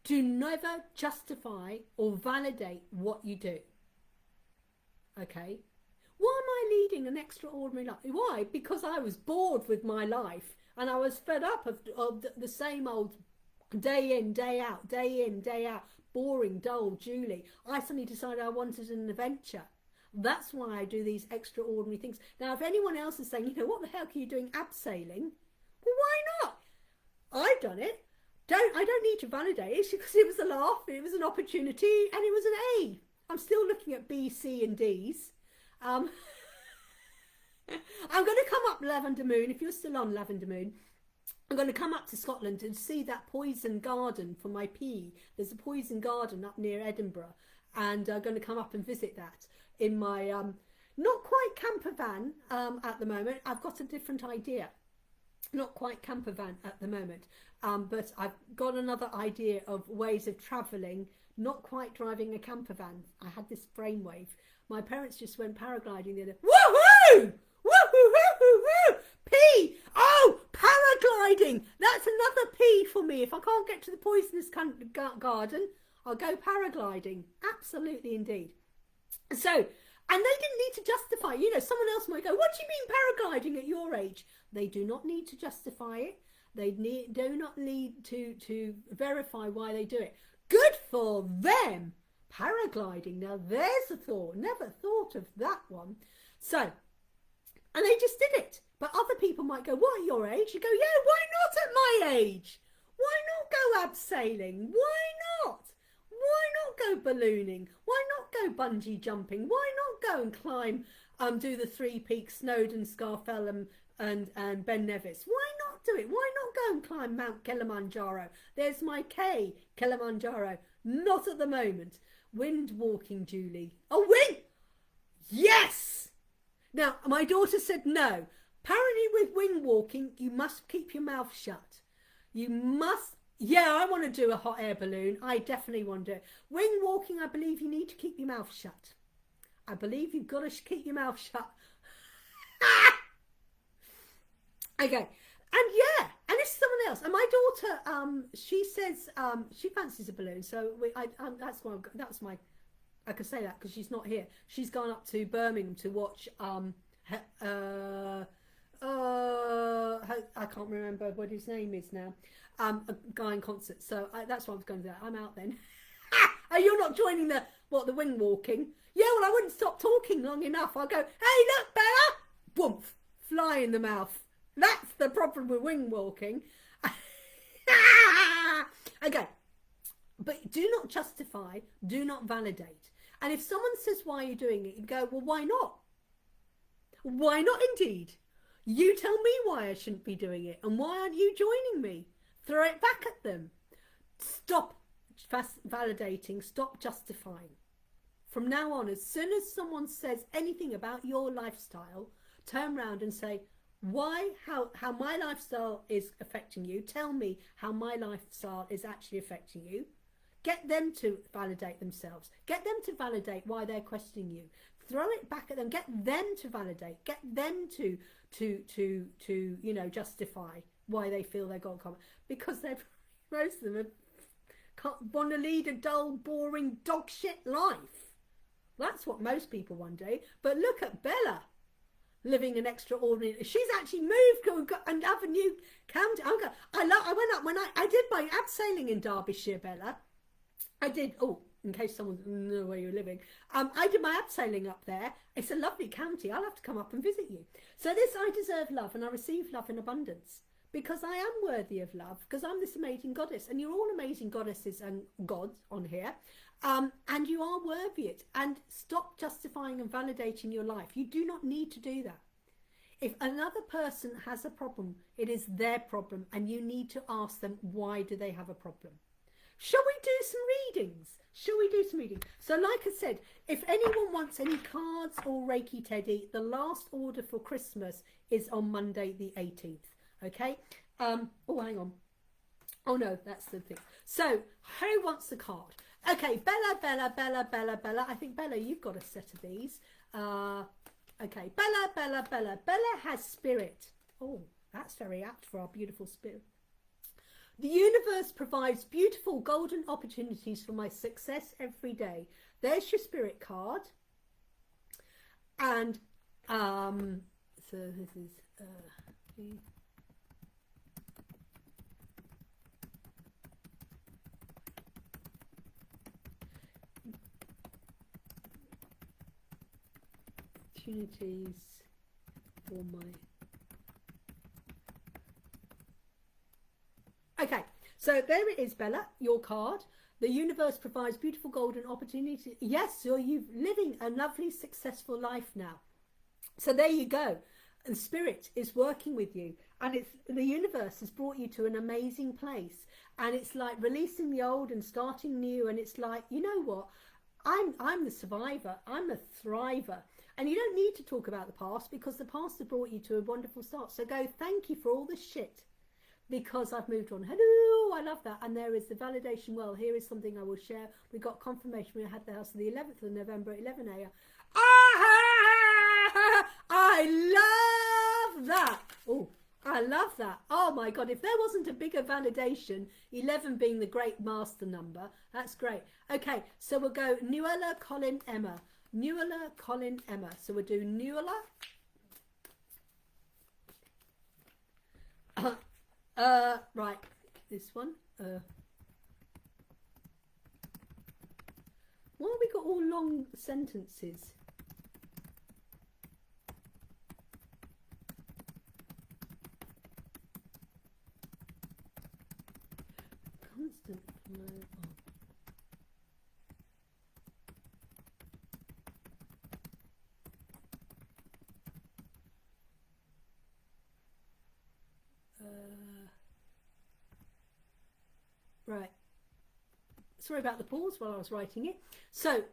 do never justify or validate what you do. Okay? Why am I leading an extraordinary life? Why? Because I was bored with my life, and I was fed up of the same old day in, day out, day in, day out, boring, dull Julie. I suddenly decided I wanted an adventure. That's why I do these extraordinary things. Now, if anyone else is saying, you know, what the hell are you doing abseiling? Well, why not? I've done it. I don't need to validate it, because it was a laugh, it was an opportunity, and it was an A. I'm still looking at B, C and D's. I'm going to come up Lavender Moon, if you're still on Lavender Moon. I'm going to come up to Scotland and see that poison garden for my pea. There's a poison garden up near Edinburgh, and I'm going to come up and visit that in my not quite camper van at the moment. I've got a different idea. Not quite camper van at the moment, but I've got another idea of ways of travelling, not quite driving a camper van. I had this brainwave. My parents just went paragliding the other. Woohoo! Woohoo! P! Oh, paragliding! That's another P for me. If I can't get to the poisonous garden, I'll go paragliding. Absolutely, indeed. So, and they didn't need to justify. You know, someone else might go, what do you mean paragliding at your age? They do not need to justify it. They do not need to verify why they do it. Good for them. Paragliding. Now, there's a thought. Never thought of that one. So, and they just did it. But other people might go, what, at your age? You go, yeah, why not at my age? Why not go abseiling? Why not? Why not go ballooning? Why not go bungee jumping? Why not go and climb, do the 3 peaks, Snowdon, Scarfell and Ben Nevis? Why not do it? Why not go and climb Mount Kilimanjaro? There's my K, Kilimanjaro. Not at the moment. Wind walking, Julie. Oh, wind! Yes! Now, my daughter said no. Apparently with wing walking, you must keep your mouth shut. You must... Yeah, I want to do a hot air balloon. I definitely want to do it. Wing walking, I believe you need to keep your mouth shut. I believe you've got to keep your mouth shut. Okay. And yeah, and it's someone else. And my daughter, she says she fancies a balloon. So that's why I can say that because she's not here. She's gone up to Birmingham to watch I can't remember what his name is now. A guy in concert. So that's what I was going to do. I'm out then. Oh, you're not joining the wing walking? Yeah, well, I wouldn't stop talking long enough. I'll go, hey, look, Bella! Woof, fly in the mouth. That's the problem with wing walking. Okay. But do not justify, do not validate. And if someone says, why are you doing it? You go, well, why not? Why not indeed? You tell me why I shouldn't be doing it. And why aren't you joining me? Throw it back at them. Stop validating. Stop justifying. From now on, as soon as someone says anything about your lifestyle, turn around and say, how my lifestyle is affecting you. Tell me how my lifestyle is actually affecting you. Get them to validate themselves. Get them to validate why they're questioning you. Throw it back at them. Get them to validate. Get them to you know, justify why they feel they've got a comment. Because they're, most of them want to lead a dull, boring, dog shit life. That's what most people want to do. But look at Bella, living an extraordinary. She's actually moved and have a new county. I went up when I did my abseiling in Derbyshire, Bella. I did. Oh, in case someone doesn't know where you're living, I did my abseiling up there. It's a lovely county. I'll have to come up and visit you. So this, I deserve love, and I receive love in abundance because I am worthy of love, because I'm this amazing goddess, and you're all amazing goddesses and gods on here, and you are worthy it. And stop justifying and validating your life. You do not need to do that. If another person has a problem, it is their problem, and you need to ask them, why do they have a problem? Shall we do some readings? Shall we do some readings? So like I said, if anyone wants any cards or Reiki Teddy, the last order for Christmas is on Monday the 18th. Okay? Oh, hang on. Oh no, that's the thing. So, who wants the card? Okay, Bella. I think, Bella, you've got a set of these. Okay, Bella. Bella has spirit. Oh, that's very apt for our beautiful spirit. The universe provides beautiful golden opportunities for my success every day. There's your spirit card. And so this is opportunities for my. Okay, so there it is, Bella, your card. The universe provides beautiful golden opportunities. Yes, so you're living a lovely, successful life now. So there you go. And spirit is working with you. And it's the universe has brought you to an amazing place. And it's like releasing the old and starting new. And it's like, you know what? I'm the survivor. I'm the thriver. And you don't need to talk about the past, because the past has brought you to a wonderful start. So go, thank you for all the shit, because I've moved on. Hello, I love that. And there is the validation. Well, here is something I will share. We got confirmation. We had the house on the 11th of November at 11 a.m. I love that. Oh, I love that. Oh my God, if there wasn't a bigger validation, 11 being the great master number, that's great. Okay, so we'll go Nuala, Colin, Emma. Nuala, Colin, Emma. So we'll do Nuala. Right, this one. Why have we got all long sentences? Constant flow of. Right. Sorry about the pause while I was writing it. So,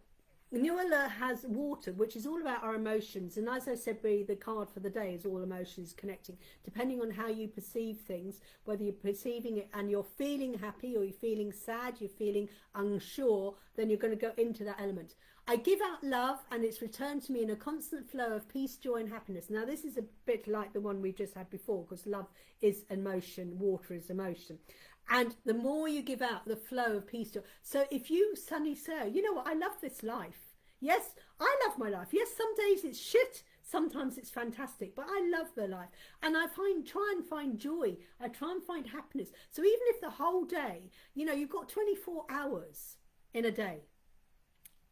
Nuala has water, which is all about our emotions. And as I said, the card for the day is all emotions connecting. Depending on how you perceive things, whether you're perceiving it and you're feeling happy, or you're feeling sad, you're feeling unsure, then you're going to go into that element. I give out love, and it's returned to me in a constant flow of peace, joy and happiness. Now this is a bit like the one we just had before, because love is emotion, water is emotion. And the more you give out, the flow of peace. So if you suddenly say, you know what, I love this life. Yes, I love my life. Yes, some days it's shit. Sometimes it's fantastic, but I love the life. And I try and find joy. I try and find happiness. So even if the whole day, you know, you've got 24 hours in a day,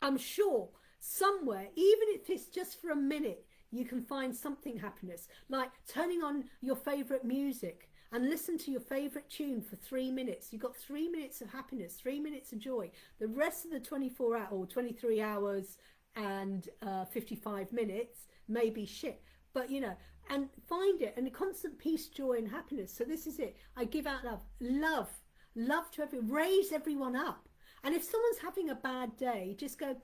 I'm sure somewhere, even if it's just for a minute, you can find something happiness. Like turning on your favourite music and listen to your favourite tune for 3 minutes. You've got 3 minutes of happiness, 3 minutes of joy. The rest of the 24 hours or 23 hours and 55 minutes may be shit. But, you know, and find it. And a constant peace, joy and happiness. So this is it. I give out love. Love to everyone. Raise everyone up. And if someone's having a bad day, just go,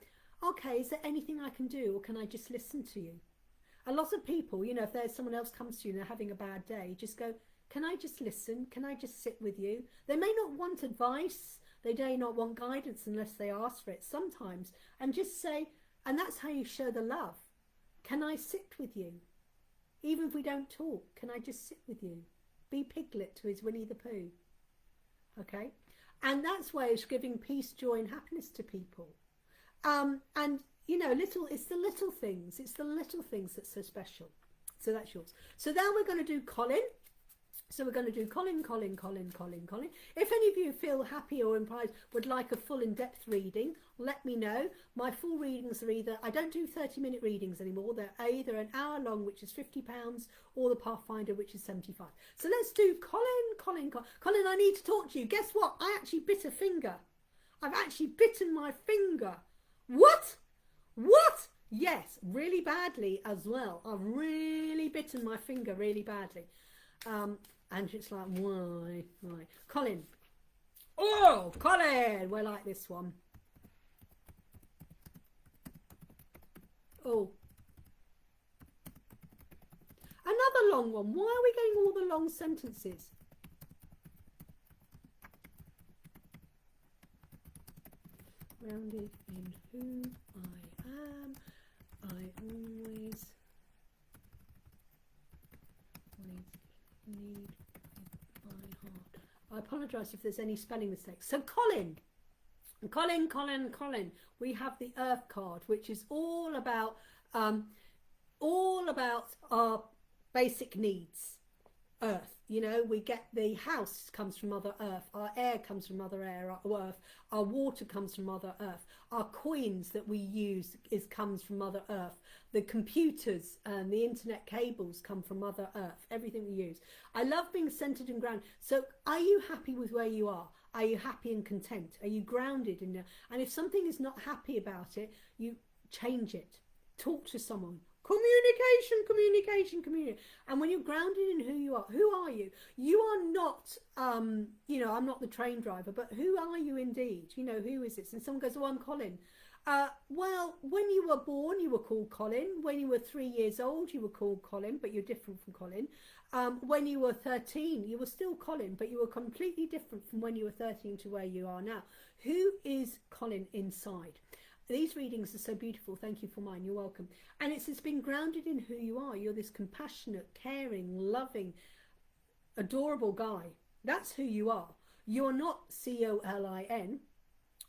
okay, is there anything I can do? Or can I just listen to you? A lot of people, you know, if there's someone else comes to you and they're having a bad day, just go, can I just listen? Can I just sit with you? They may not want advice. They may not want guidance unless they ask for it sometimes. And just say, and that's how you show the love. Can I sit with you? Even if we don't talk, can I just sit with you? Be Piglet to his Winnie the Pooh. Okay? And that's why it's giving peace, joy and happiness to people. And, you know, it's the little things. It's the little things that's so special. So that's yours. So now we're going to do Colin. So we're going to do Colin. If any of you feel happy or implied would like a full in-depth reading, let me know. My full readings are either, I don't do 30-minute readings anymore. They're either an hour long, which is £50, or the Pathfinder, which is 75. So let's do Colin. Colin, I need to talk to you. Guess what? I actually bit a finger. I've actually bitten my finger. What? Yes, really badly as well. I've really bitten my finger really badly. And it's like, why? Colin. Oh, Colin! We like this one. Oh. Another long one. Why are we getting all the long sentences? Grounded in who I am. I always need my heart. I apologise if there's any spelling mistakes. So Colin, we have the Earth card, which is all about our basic needs. Earth, you know, we get the house comes from Mother Earth, our air comes from Mother Earth, our water comes from Mother Earth, our coins that we use comes from Mother Earth, the computers and the internet cables come from Mother Earth, everything we use. I love being centered and grounded. So are you happy with where you are? Are you happy and content? Are you grounded in there? And if something is not happy about it, you change it. Talk to someone. Communication. And when you're grounded in who you are you? You are not, you know, I'm not the train driver, but who are you indeed? You know, who is this? And someone goes, oh, I'm Colin. Well, when you were born, you were called Colin. When you were 3 years old, you were called Colin, but you're different from Colin. When you were 13, you were still Colin, but you were completely different from when you were 13 to where you are now. Who is Colin inside? These readings are so beautiful. Thank you for mine. You're welcome. And it's been grounded in who you are. You're this compassionate, caring, loving, adorable guy. That's who you are. You're not Colin.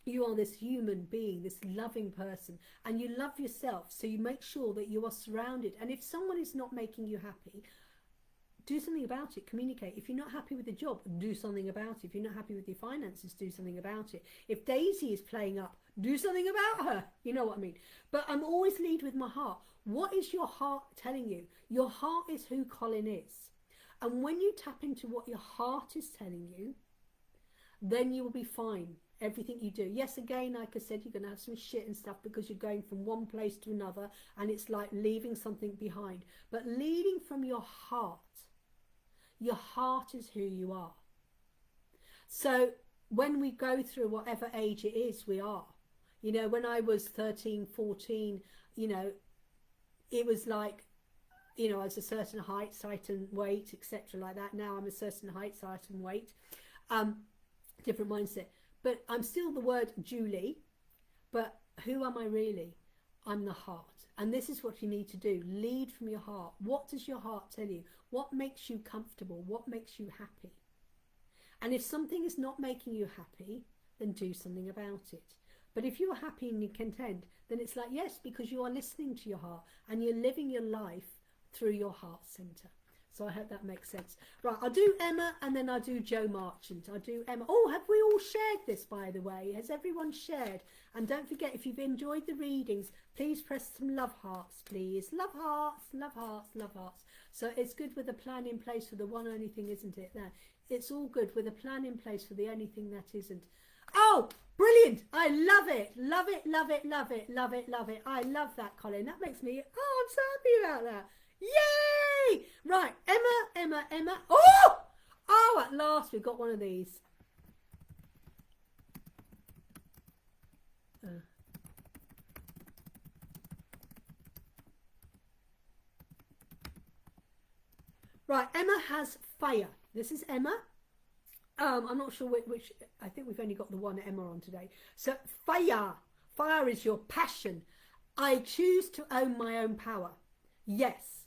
You are this human being, this loving person, and you love yourself. So you make sure that you are surrounded. And if someone is not making you happy, do something about it. Communicate. If you're not happy with the job, do something about it. If you're not happy with your finances, do something about it. If Daisy is playing up, do something about her. You know what I mean? But I'm always lead with my heart. What is your heart telling you? Your heart is who Colin is. And when you tap into what your heart is telling you, then you will be fine. Everything you do. Yes, again, like I said, you're going to have some shit and stuff because you're going from one place to another and it's like leaving something behind. But leading from your heart is who you are. So when we go through whatever age it is we are, you know, when I was 13, 14, you know, it was like, you know, I was a certain height, certain weight, etc. like that. Now I'm a certain height, certain weight, different mindset. But I'm still the word Julie, but who am I really? I'm the heart. And this is what you need to do. Lead from your heart. What does your heart tell you? What makes you comfortable? What makes you happy? And if something is not making you happy, then do something about it. But if you're happy and you're content, then it's like, yes, because you are listening to your heart and you're living your life through your heart center. So I hope that makes sense. Right, I'll do Emma and then I'll do Joe Marchant. I'll do Emma. Oh, have we all shared this, by the way? Has everyone shared? And don't forget, if you've enjoyed the readings, please press some love hearts, please. Love hearts, love hearts, love hearts. So it's good with a plan in place for the one only thing, isn't it? There. It's all good with a plan in place for the only thing that isn't. Oh, brilliant. I love it. Love it, love it, love it, love it, love it. I love that, Colin. That makes me, oh, I'm so happy about that. Yay! Right, Emma. Oh, at last we've got one of these. Right, Emma has fire. This is Emma. I'm not sure which, I think we've only got the one Emma on today. So fire. Fire is your passion. I choose to own my own power. Yes.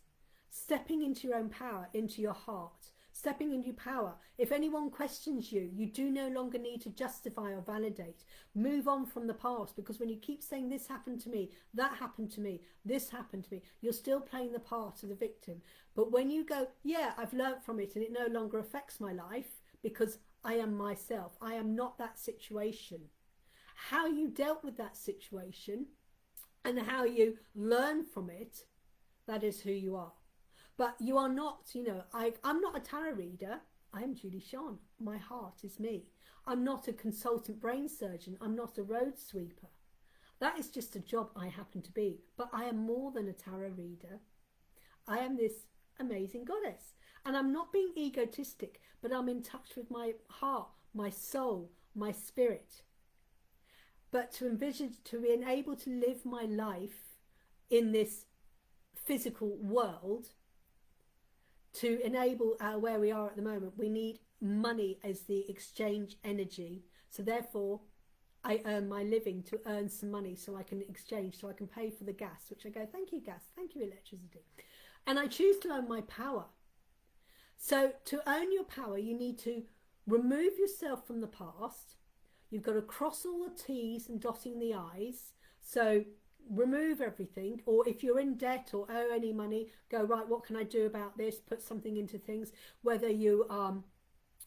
Stepping into your own power, into your heart. Stepping into your power. If anyone questions you, you do no longer need to justify or validate. Move on from the past, because when you keep saying this happened to me, that happened to me, this happened to me, you're still playing the part of the victim. But when you go, yeah, I've learned from it and it no longer affects my life because I am myself. I am not that situation. How you dealt with that situation and how you learn from it, that is who you are. But you are not, you know, I'm not a tarot reader. I am Julie-Sian. My heart is me. I'm not a consultant brain surgeon. I'm not a road sweeper. That is just a job I happen to be. But I am more than a tarot reader. I am this amazing goddess. And I'm not being egotistic, but I'm in touch with my heart, my soul, my spirit. But to envision, to be able to live my life in this physical world, to enable where we are at the moment, we need money as the exchange energy. So therefore, I earn my living to earn some money so I can exchange, so I can pay for the gas, which I go, thank you gas, thank you electricity. And I choose to own my power. So to own your power, you need to remove yourself from the past. You've got to cross all the T's and dotting the I's. So remove everything, or if you're in debt or owe any money, go, right, what can I do about this? Put something into things, whether you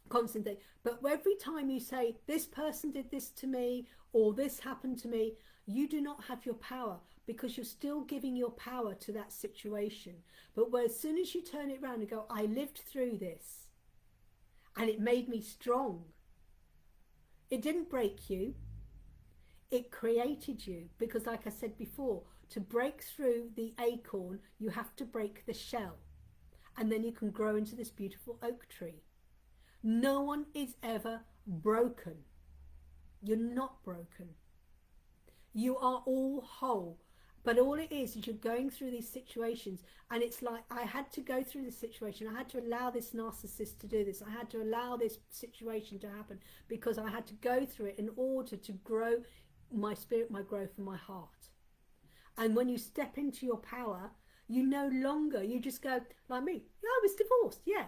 constantly, but every time you say this person did this to me or this happened to me, you do not have your power, because you're still giving your power to that situation. But as soon as you turn it around and go, I lived through this and it made me strong, it didn't break you. It created you, because like I said before, to break through the acorn, you have to break the shell, and then you can grow into this beautiful oak tree. No one is ever broken. You're not broken. You are all whole. But all it is you're going through these situations, and it's like, I had to go through this situation. I had to allow this narcissist to do this. I had to allow this situation to happen, because I had to go through it in order to grow my spirit, my growth, and my heart. And when you step into your power, you no longer, you just go like me. Yeah, I was divorced. Yeah,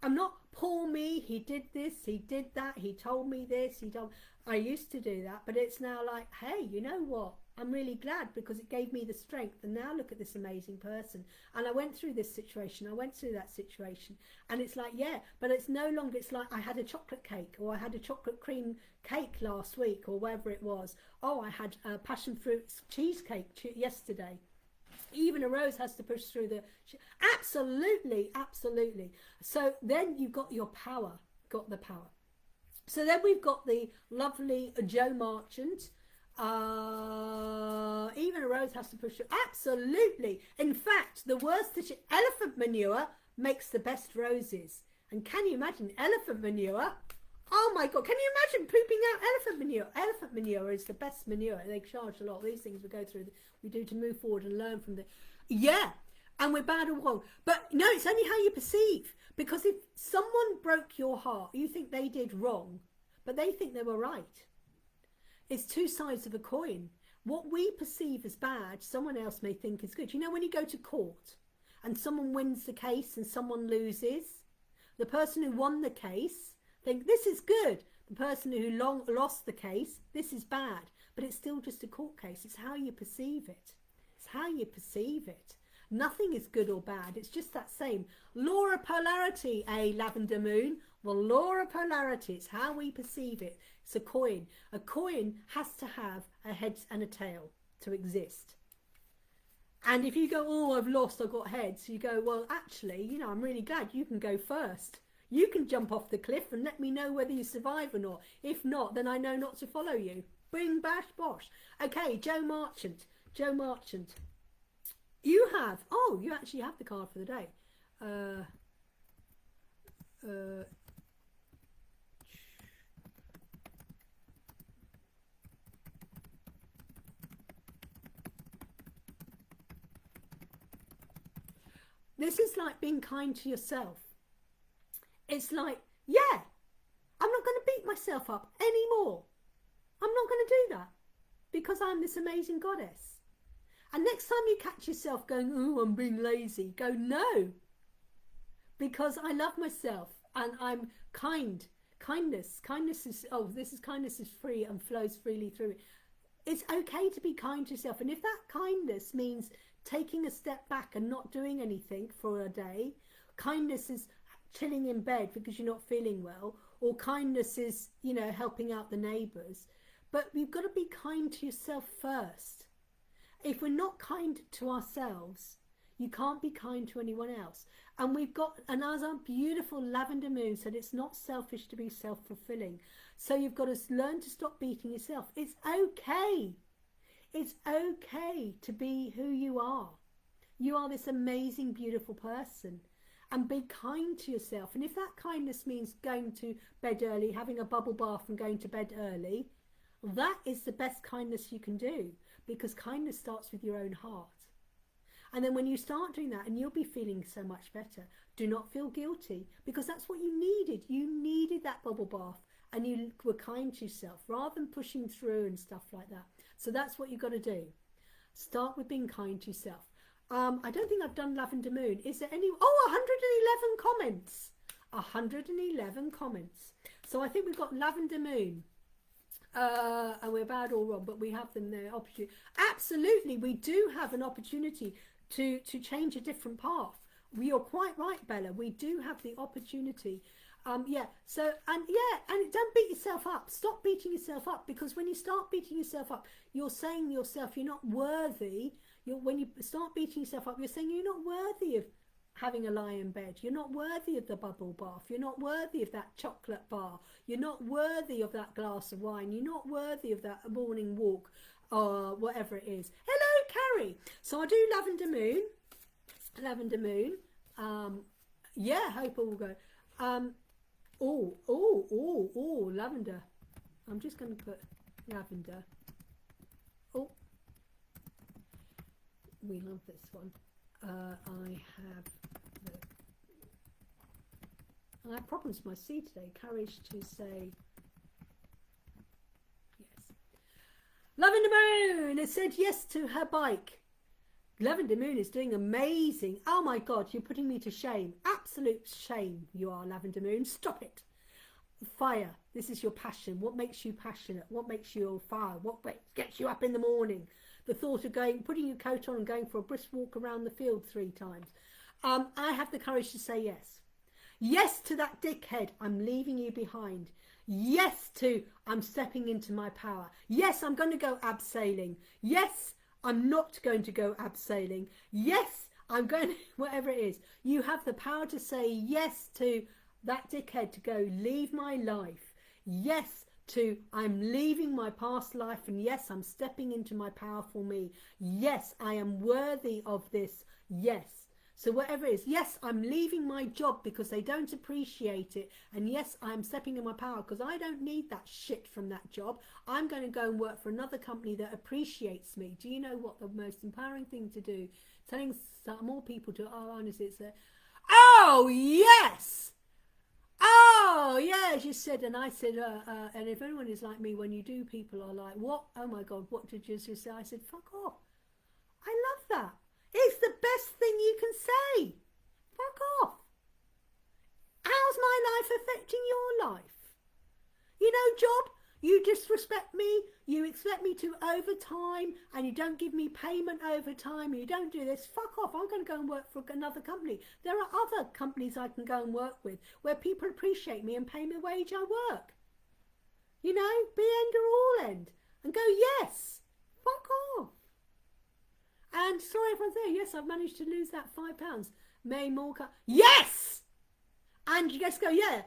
I'm not poor me. He did this, he did that, he told me this, he told. I used to do that, but it's now like, hey, you know what? I'm really glad, because it gave me the strength. And now look at this amazing person. And I went through this situation, I went through that situation, and it's like, yeah, but it's no longer, it's like I had a chocolate cake, or I had a chocolate cream cake last week, or whatever it was. Oh, I had a passion fruit cheesecake yesterday. Even a rose has to push through the... Absolutely, absolutely. So then you've got your power, got the power. So then we've got the lovely Joe Marchant. Even a rose has to push through. Absolutely. In fact, the worst is elephant manure makes the best roses. And can you imagine elephant manure? Oh my God, can you imagine pooping out elephant manure? Elephant manure is the best manure. They charge a lot. These things we go through, we do to move forward and learn from the... Yeah, and we're bad or wrong. But no, it's only how you perceive. Because if someone broke your heart, you think they did wrong, but they think they were right. It's two sides of a coin. What we perceive as bad, someone else may think is good. You know, when you go to court and someone wins the case and someone loses, the person who won the case think this is good. The person who lost the case, this is bad. But it's still just a court case. It's how you perceive it. It's how you perceive it. Nothing is good or bad. It's just that same law of polarity, Lavender Moon. Well, law of polarity, it's how we perceive it. It's a coin. A coin has to have a head and a tail to exist. And if you go, oh, I've lost, I've got heads, you go, well, actually, you know, I'm really glad you can go first. You can jump off the cliff and let me know whether you survive or not. If not, then I know not to follow you. Bing, bash, bosh. Okay, Joe Marchant. Joe Marchant. You have, oh, you actually have the card for the day. This is like being kind to yourself. It's like, yeah, I'm not going to beat myself up anymore. I'm not going to do that because I'm this amazing goddess. And next time you catch yourself going, oh, I'm being lazy, go, no, because I love myself and I'm kind. Kindness is, kindness is free and flows freely through it. It's okay to be kind to yourself. And if that kindness means taking a step back and not doing anything for a day, kindness is chilling in bed because you're not feeling well, or kindness is, you know, helping out the neighbours. But you've got to be kind to yourself first. If we're not kind to ourselves, you can't be kind to anyone else. And and as our beautiful lavender moon said, it's not selfish to be self-fulfilling. So you've got to learn to stop beating yourself. It's okay. It's okay to be who you are. You are this amazing, beautiful person. And be kind to yourself. And if that kindness means going to bed early, having a bubble bath and going to bed early, that is the best kindness you can do, because kindness starts with your own heart. And then when you start doing that, and you'll be feeling so much better, do not feel guilty, because that's what you needed. You needed that bubble bath and you were kind to yourself rather than pushing through and stuff like that. So that's what you've got to do. Start with being kind to yourself. I don't think I've done Lavender Moon. Is there any? Oh, 111 comments. 111 comments. So I think we've got Lavender Moon. And we're bad or wrong, but we have them there. Opportunity. Absolutely, we do have an opportunity to change a different path. You're quite right, Bella. We do have the opportunity. Yeah. So and don't beat yourself up. Stop beating yourself up, because when you start beating yourself up, you're saying to yourself you're not worthy. When you start beating yourself up, you're saying you're not worthy of having a lie in bed. You're not worthy of the bubble bath. You're not worthy of that chocolate bar. You're not worthy of that glass of wine. You're not worthy of that morning walk or whatever it is. Hello, Carrie. So I do Lavender Moon. Lavender Moon. Yeah, hope it will go. Lavender. I'm just going to put lavender. Oh, we love this one. I have problems with my C today. Courage to say yes. Lavender Moon has said yes to her bike. Lavender Moon is doing amazing. Oh my God, you're putting me to shame. Absolute shame you are, Lavender Moon. Stop it. Fire. This is your passion. What makes you passionate? What makes you on fire? What gets you up in the morning? The thought of putting your coat on and going for a brisk walk around the field 3 times. I have the courage to say yes. Yes to that dickhead. I'm leaving you behind. Yes to I'm stepping into my power. Yes, I'm going to go abseiling. Yes, I'm not going to go abseiling. Yes, I'm going to, whatever it is. You have the power to say yes to that dickhead, to go leave my life. Yes to I'm leaving my past life, and yes, I'm stepping into my powerful me. Yes, I am worthy of this. Yes. So whatever it is, yes, I'm leaving my job because they don't appreciate it. And yes, I'm stepping in my power because I don't need that shit from that job. I'm going to go and work for another company that appreciates me. Do you know what the most empowering thing to do? Telling more people to, oh, honestly, it's a, oh, yes. Oh, yeah, she said, and I said, and if anyone is like me, when you do, people are like, what? Oh my God, what did you just say? I said, fuck off. I love that. It's the best thing you can say. Fuck off. How's my life affecting your life? You know, job, you disrespect me, you expect me to overtime, and you don't give me payment overtime, you don't do this. Fuck off. I'm going to go and work for another company. There are other companies I can go and work with where people appreciate me and pay me the wage I work. You know, be end or all end. And go, yes. Fuck off. And sorry if I'm there. Yes, I've managed to lose that £5. May Morka. Yes! And you just go, yeah.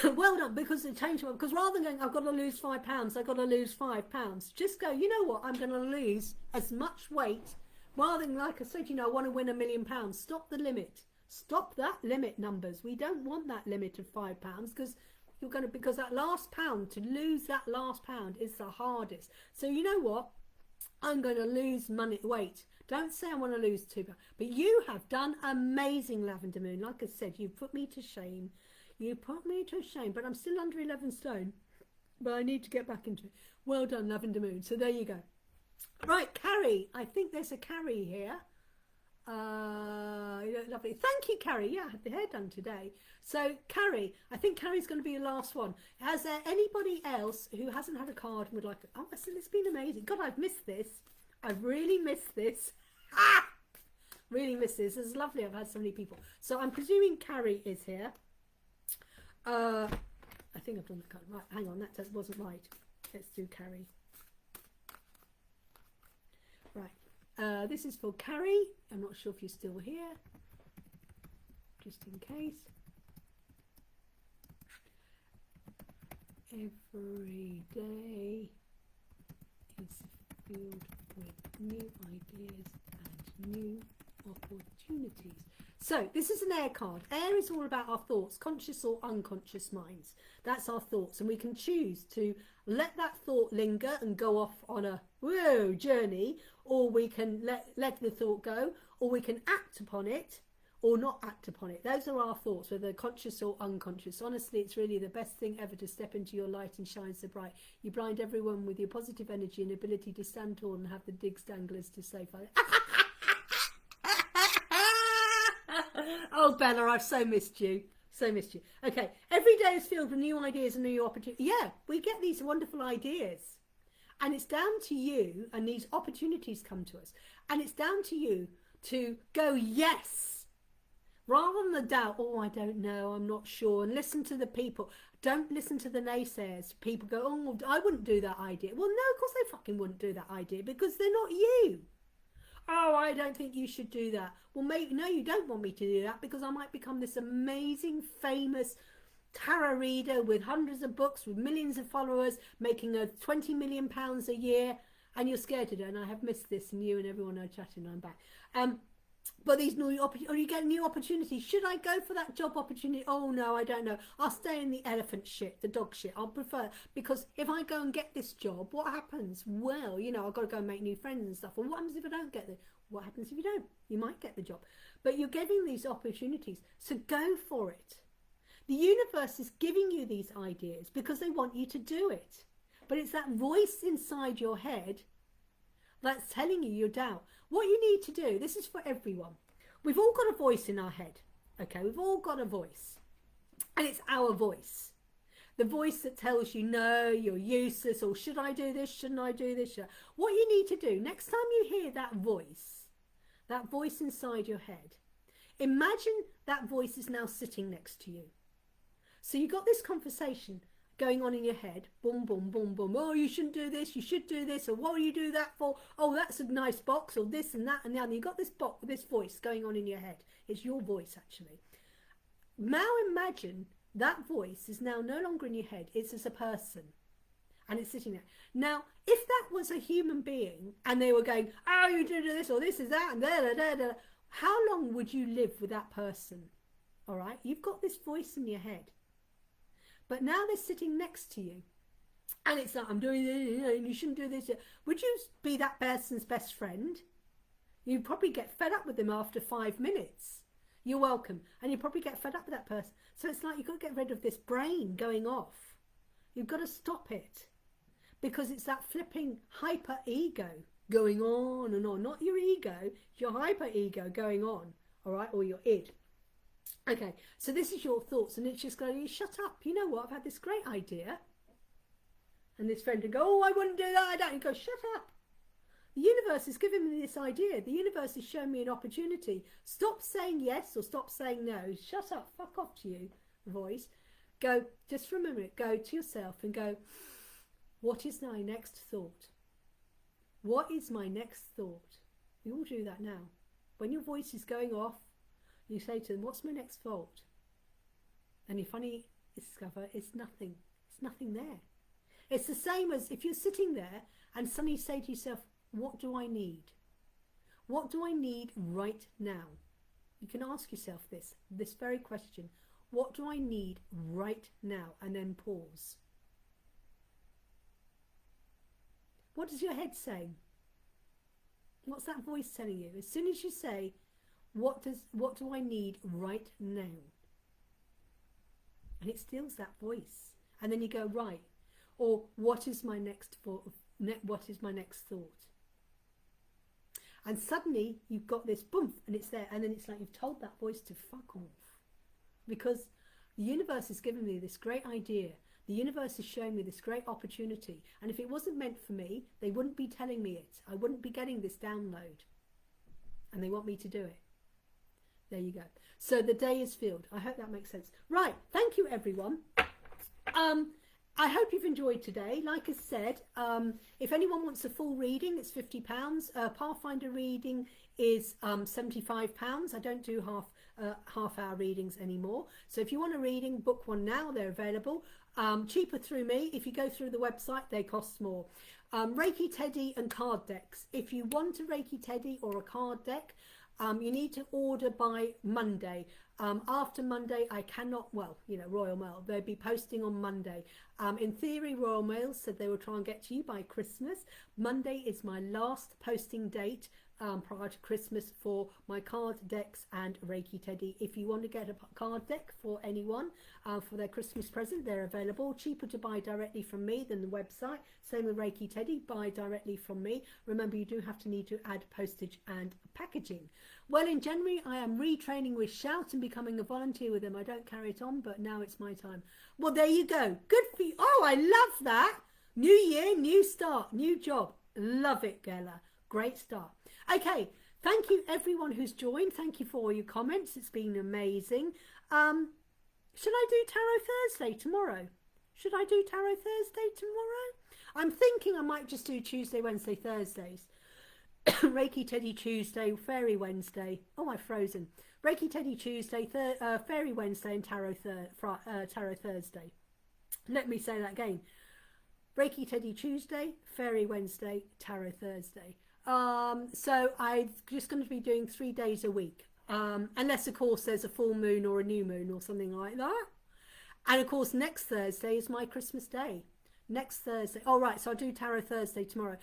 Well done, because it changed. Because rather than going, I've got to lose £5, I've got to lose £5. Just go, you know what? I'm going to lose as much weight. Rather than, like I said, you know, I want to win £1 million. Stop the limit. Stop that limit numbers. We don't want that limit of £5 because you're going to, because that last pound, to lose that last pound is the hardest. So you know what? I'm going to lose weight. Don't say I want to lose 2 pounds. But you have done amazing, Lavender Moon. Like I said, you put me to shame. You put me to shame. But I'm still under 11 stone. But I need to get back into it. Well done, Lavender Moon. So there you go. Right, Carrie. I think there's a Carrie here. Lovely. Thank you, Carrie. Yeah, I had the hair done today. So, Carrie, I think Carrie's going to be your last one. Has there anybody else who hasn't had a card and would like to? Oh, I said it's been amazing. God, I've missed this. I've really missed this. Really missed this. It's lovely. I've had so many people. So I'm presuming Carrie is here. I think I've done the card. Right, hang on. That wasn't right. Let's do Carrie. Right. This is for Carrie. I'm not sure if you're still here. Just in case. Every day is filled with new ideas and new opportunities. So this is an air card. Air is all about our thoughts, conscious or unconscious minds. That's our thoughts, and we can choose to let that thought linger and go off on a journey, or we can let the thought go, or we can act upon it or not act upon it. Those are our thoughts, whether conscious or unconscious. Honestly, it's really the best thing ever to step into your light and shine so bright. You blind everyone with your positive energy and ability to stand tall and have the digs danglers to say fire. Oh, Bella, I've so missed you. So missed you. Okay, every day is filled with new ideas and new opportunities. Yeah, we get these wonderful ideas. And it's down to you, and these opportunities come to us. And it's down to you to go, yes. Rather than the doubt, oh, I don't know, I'm not sure. And listen to the people. Don't listen to the naysayers. People go, oh, I wouldn't do that idea. Well, no, of course they fucking wouldn't do that idea because they're not you. Oh, I don't think you should do that. Well, maybe, no, you don't want me to do that because I might become this amazing, famous tarot reader with hundreds of books, with millions of followers, making £20 million a year. And you're scared to do it. And I have missed this, and you and everyone are chatting, I'm back. But these new opportunities, you get new opportunities. Should I go for that job opportunity? Oh no, I don't know. I'll stay in the elephant shit, the dog shit. I'll prefer, because if I go and get this job, what happens? Well, you know, I've got to go and make new friends and stuff. Well, what happens if I don't get it? What happens if you don't? You might get the job. But you're getting these opportunities, so go for it. The universe is giving you these ideas because they want you to do it. But it's that voice inside your head that's telling you your doubt. What you need to do, this is for everyone. We've all got a voice in our head. Okay, we've all got a voice. And it's our voice. The voice that tells you, no, you're useless, or should I do this, shouldn't I do this? What you need to do, next time you hear that voice inside your head, imagine that voice is now sitting next to you. So you got this conversation going on in your head, boom, boom, boom, boom. Oh, you shouldn't do this, you should do this, or what will you do that for? Oh, that's a nice box, or this and that and that. And you got this voice going on in your head. It's your voice, actually. Now imagine that voice is now no longer in your head. It's as a person, and it's sitting there. Now, if that was a human being, and they were going, oh, you do this, or this is that, and da da da da, how long would you live with that person? All right, you've got this voice in your head. But now they're sitting next to you. And it's like, I'm doing this, and you shouldn't do this. Would you be that person's best friend? You'd probably get fed up with them after 5 minutes. You're welcome. And you probably get fed up with that person. So it's like you've got to get rid of this brain going off. You've got to stop it. Because it's that flipping hyper ego going on and on. Not your ego, it's your hyper ego going on. All right, or your id. Okay, so this is your thoughts, and it's just going, shut up, you know what, I've had this great idea. And this friend would go, oh, I wouldn't do that, I don't. You go, shut up. The universe is giving me this idea. The universe is showing me an opportunity. Stop saying yes or stop saying no. Shut up, fuck off to you, voice. Go, just for a minute, go to yourself and go, what is my next thought? What is my next thought? You all do that now. When your voice is going off, you say to them, what's my next thought? And you finally discover it's nothing. It's nothing there. It's the same as if you're sitting there and suddenly say to yourself, what do I need? What do I need right now? You can ask yourself this very question. What do I need right now? And then pause. What is your head saying? What's that voice telling you? As soon as you say, what do I need right now? And it steals that voice. And then you go, right. Or what is my next thought? What is my next thought? And suddenly you've got this boom, and it's there. And then it's like you've told that voice to fuck off. Because the universe has given me this great idea. The universe is showing me this great opportunity. And if it wasn't meant for me, they wouldn't be telling me it. I wouldn't be getting this download. And they want me to do it. There you go. So the day is filled. I hope that makes sense. Right. Thank you, everyone. I hope you've enjoyed today. Like I said, if anyone wants a full reading, it's £50. Pathfinder reading is £75. I don't do half-hour readings anymore. So if you want a reading, book one now. They're available. Cheaper through me. If you go through the website, they cost more. Reiki Teddy and card decks. If you want a Reiki Teddy or a card deck, you need to order by Monday. After Monday, I cannot, well, you know, Royal Mail, they'll be posting on Monday. In theory, Royal Mail said they will try and get to you by Christmas. Monday is my last posting date prior to Christmas for my card decks and Reiki Teddy. If you want to get a card deck for anyone for their Christmas present, they're available. Cheaper to buy directly from me than the website. Same with Reiki Teddy, buy directly from me. Remember, you do have to need to add postage and packaging. Well, in January, I am retraining with Shout and becoming a volunteer with them. I don't carry it on, but now it's my time. Well, there you go. Good for you. Oh, I love that. New year, new start, new job. Love it, Gela. Great start. Okay, thank you everyone who's joined. Thank you for all your comments. It's been amazing. Should I do Tarot Thursday tomorrow? Should I do Tarot Thursday tomorrow? I'm thinking I might just do Tuesday, Wednesday, Thursdays. Reiki Teddy Tuesday, Fairy Wednesday. Oh, I've frozen. Reiki Teddy Tuesday, Fairy Wednesday, and Tarot Thursday. Let me say that again. Reiki Teddy Tuesday, Fairy Wednesday, Tarot Thursday. So I'm just going to be doing 3 days a week. Unless, of course, there's a full moon or a new moon or something like that. And, of course, next Thursday is my Christmas day. Next Thursday. Oh, right, so I'll do Tarot Thursday tomorrow.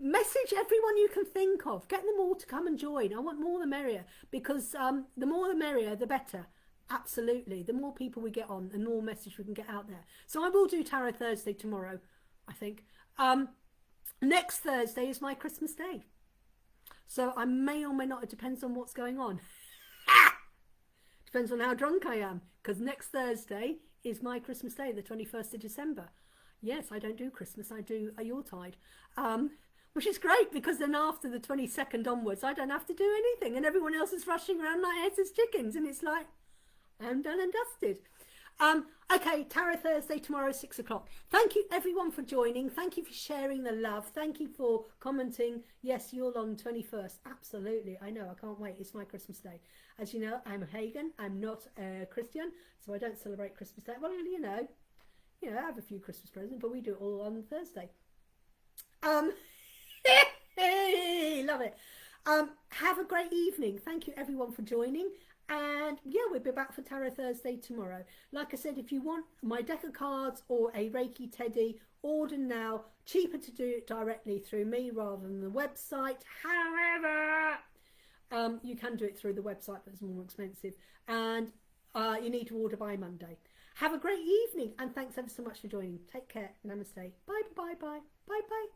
Message everyone you can think of. Get them all to come and join. I want more the merrier, because the more the merrier, the better. Absolutely. The more people we get on, the more message we can get out there. So I will do Tarot Thursday tomorrow, I think. Next Thursday is my Christmas day. So I may or may not, it depends on what's going on. Depends on how drunk I am, because next Thursday is my Christmas day, the 21st of December. Yes, I don't do Christmas, I do a Yuletide. Which is great, because then after the 22nd onwards, I don't have to do anything, and everyone else is rushing around like heads as chickens, and it's like, I'm done and dusted. Okay, Tarot Thursday tomorrow, 6 o'clock. Thank you everyone for joining. Thank you for sharing the love. Thank you for commenting. Yes, you're on 21st. Absolutely. I know. I can't wait. It's my Christmas day. As you know, I'm a pagan. I'm not a Christian, so I don't celebrate Christmas Day. Well, you know, I have a few Christmas presents, but we do it all on Thursday. Love it. Have a great evening. Thank you everyone for joining. And yeah, we'll be back for Tarot Thursday tomorrow. Like I said, if you want my deck of cards or a Reiki Teddy, order now. Cheaper to do it directly through me rather than the website. However, you can do it through the website, but it's more expensive. And you need to order by Monday. Have a great evening, and thanks ever so much for joining. Take care. Namaste. Bye, bye, bye, bye, bye, bye.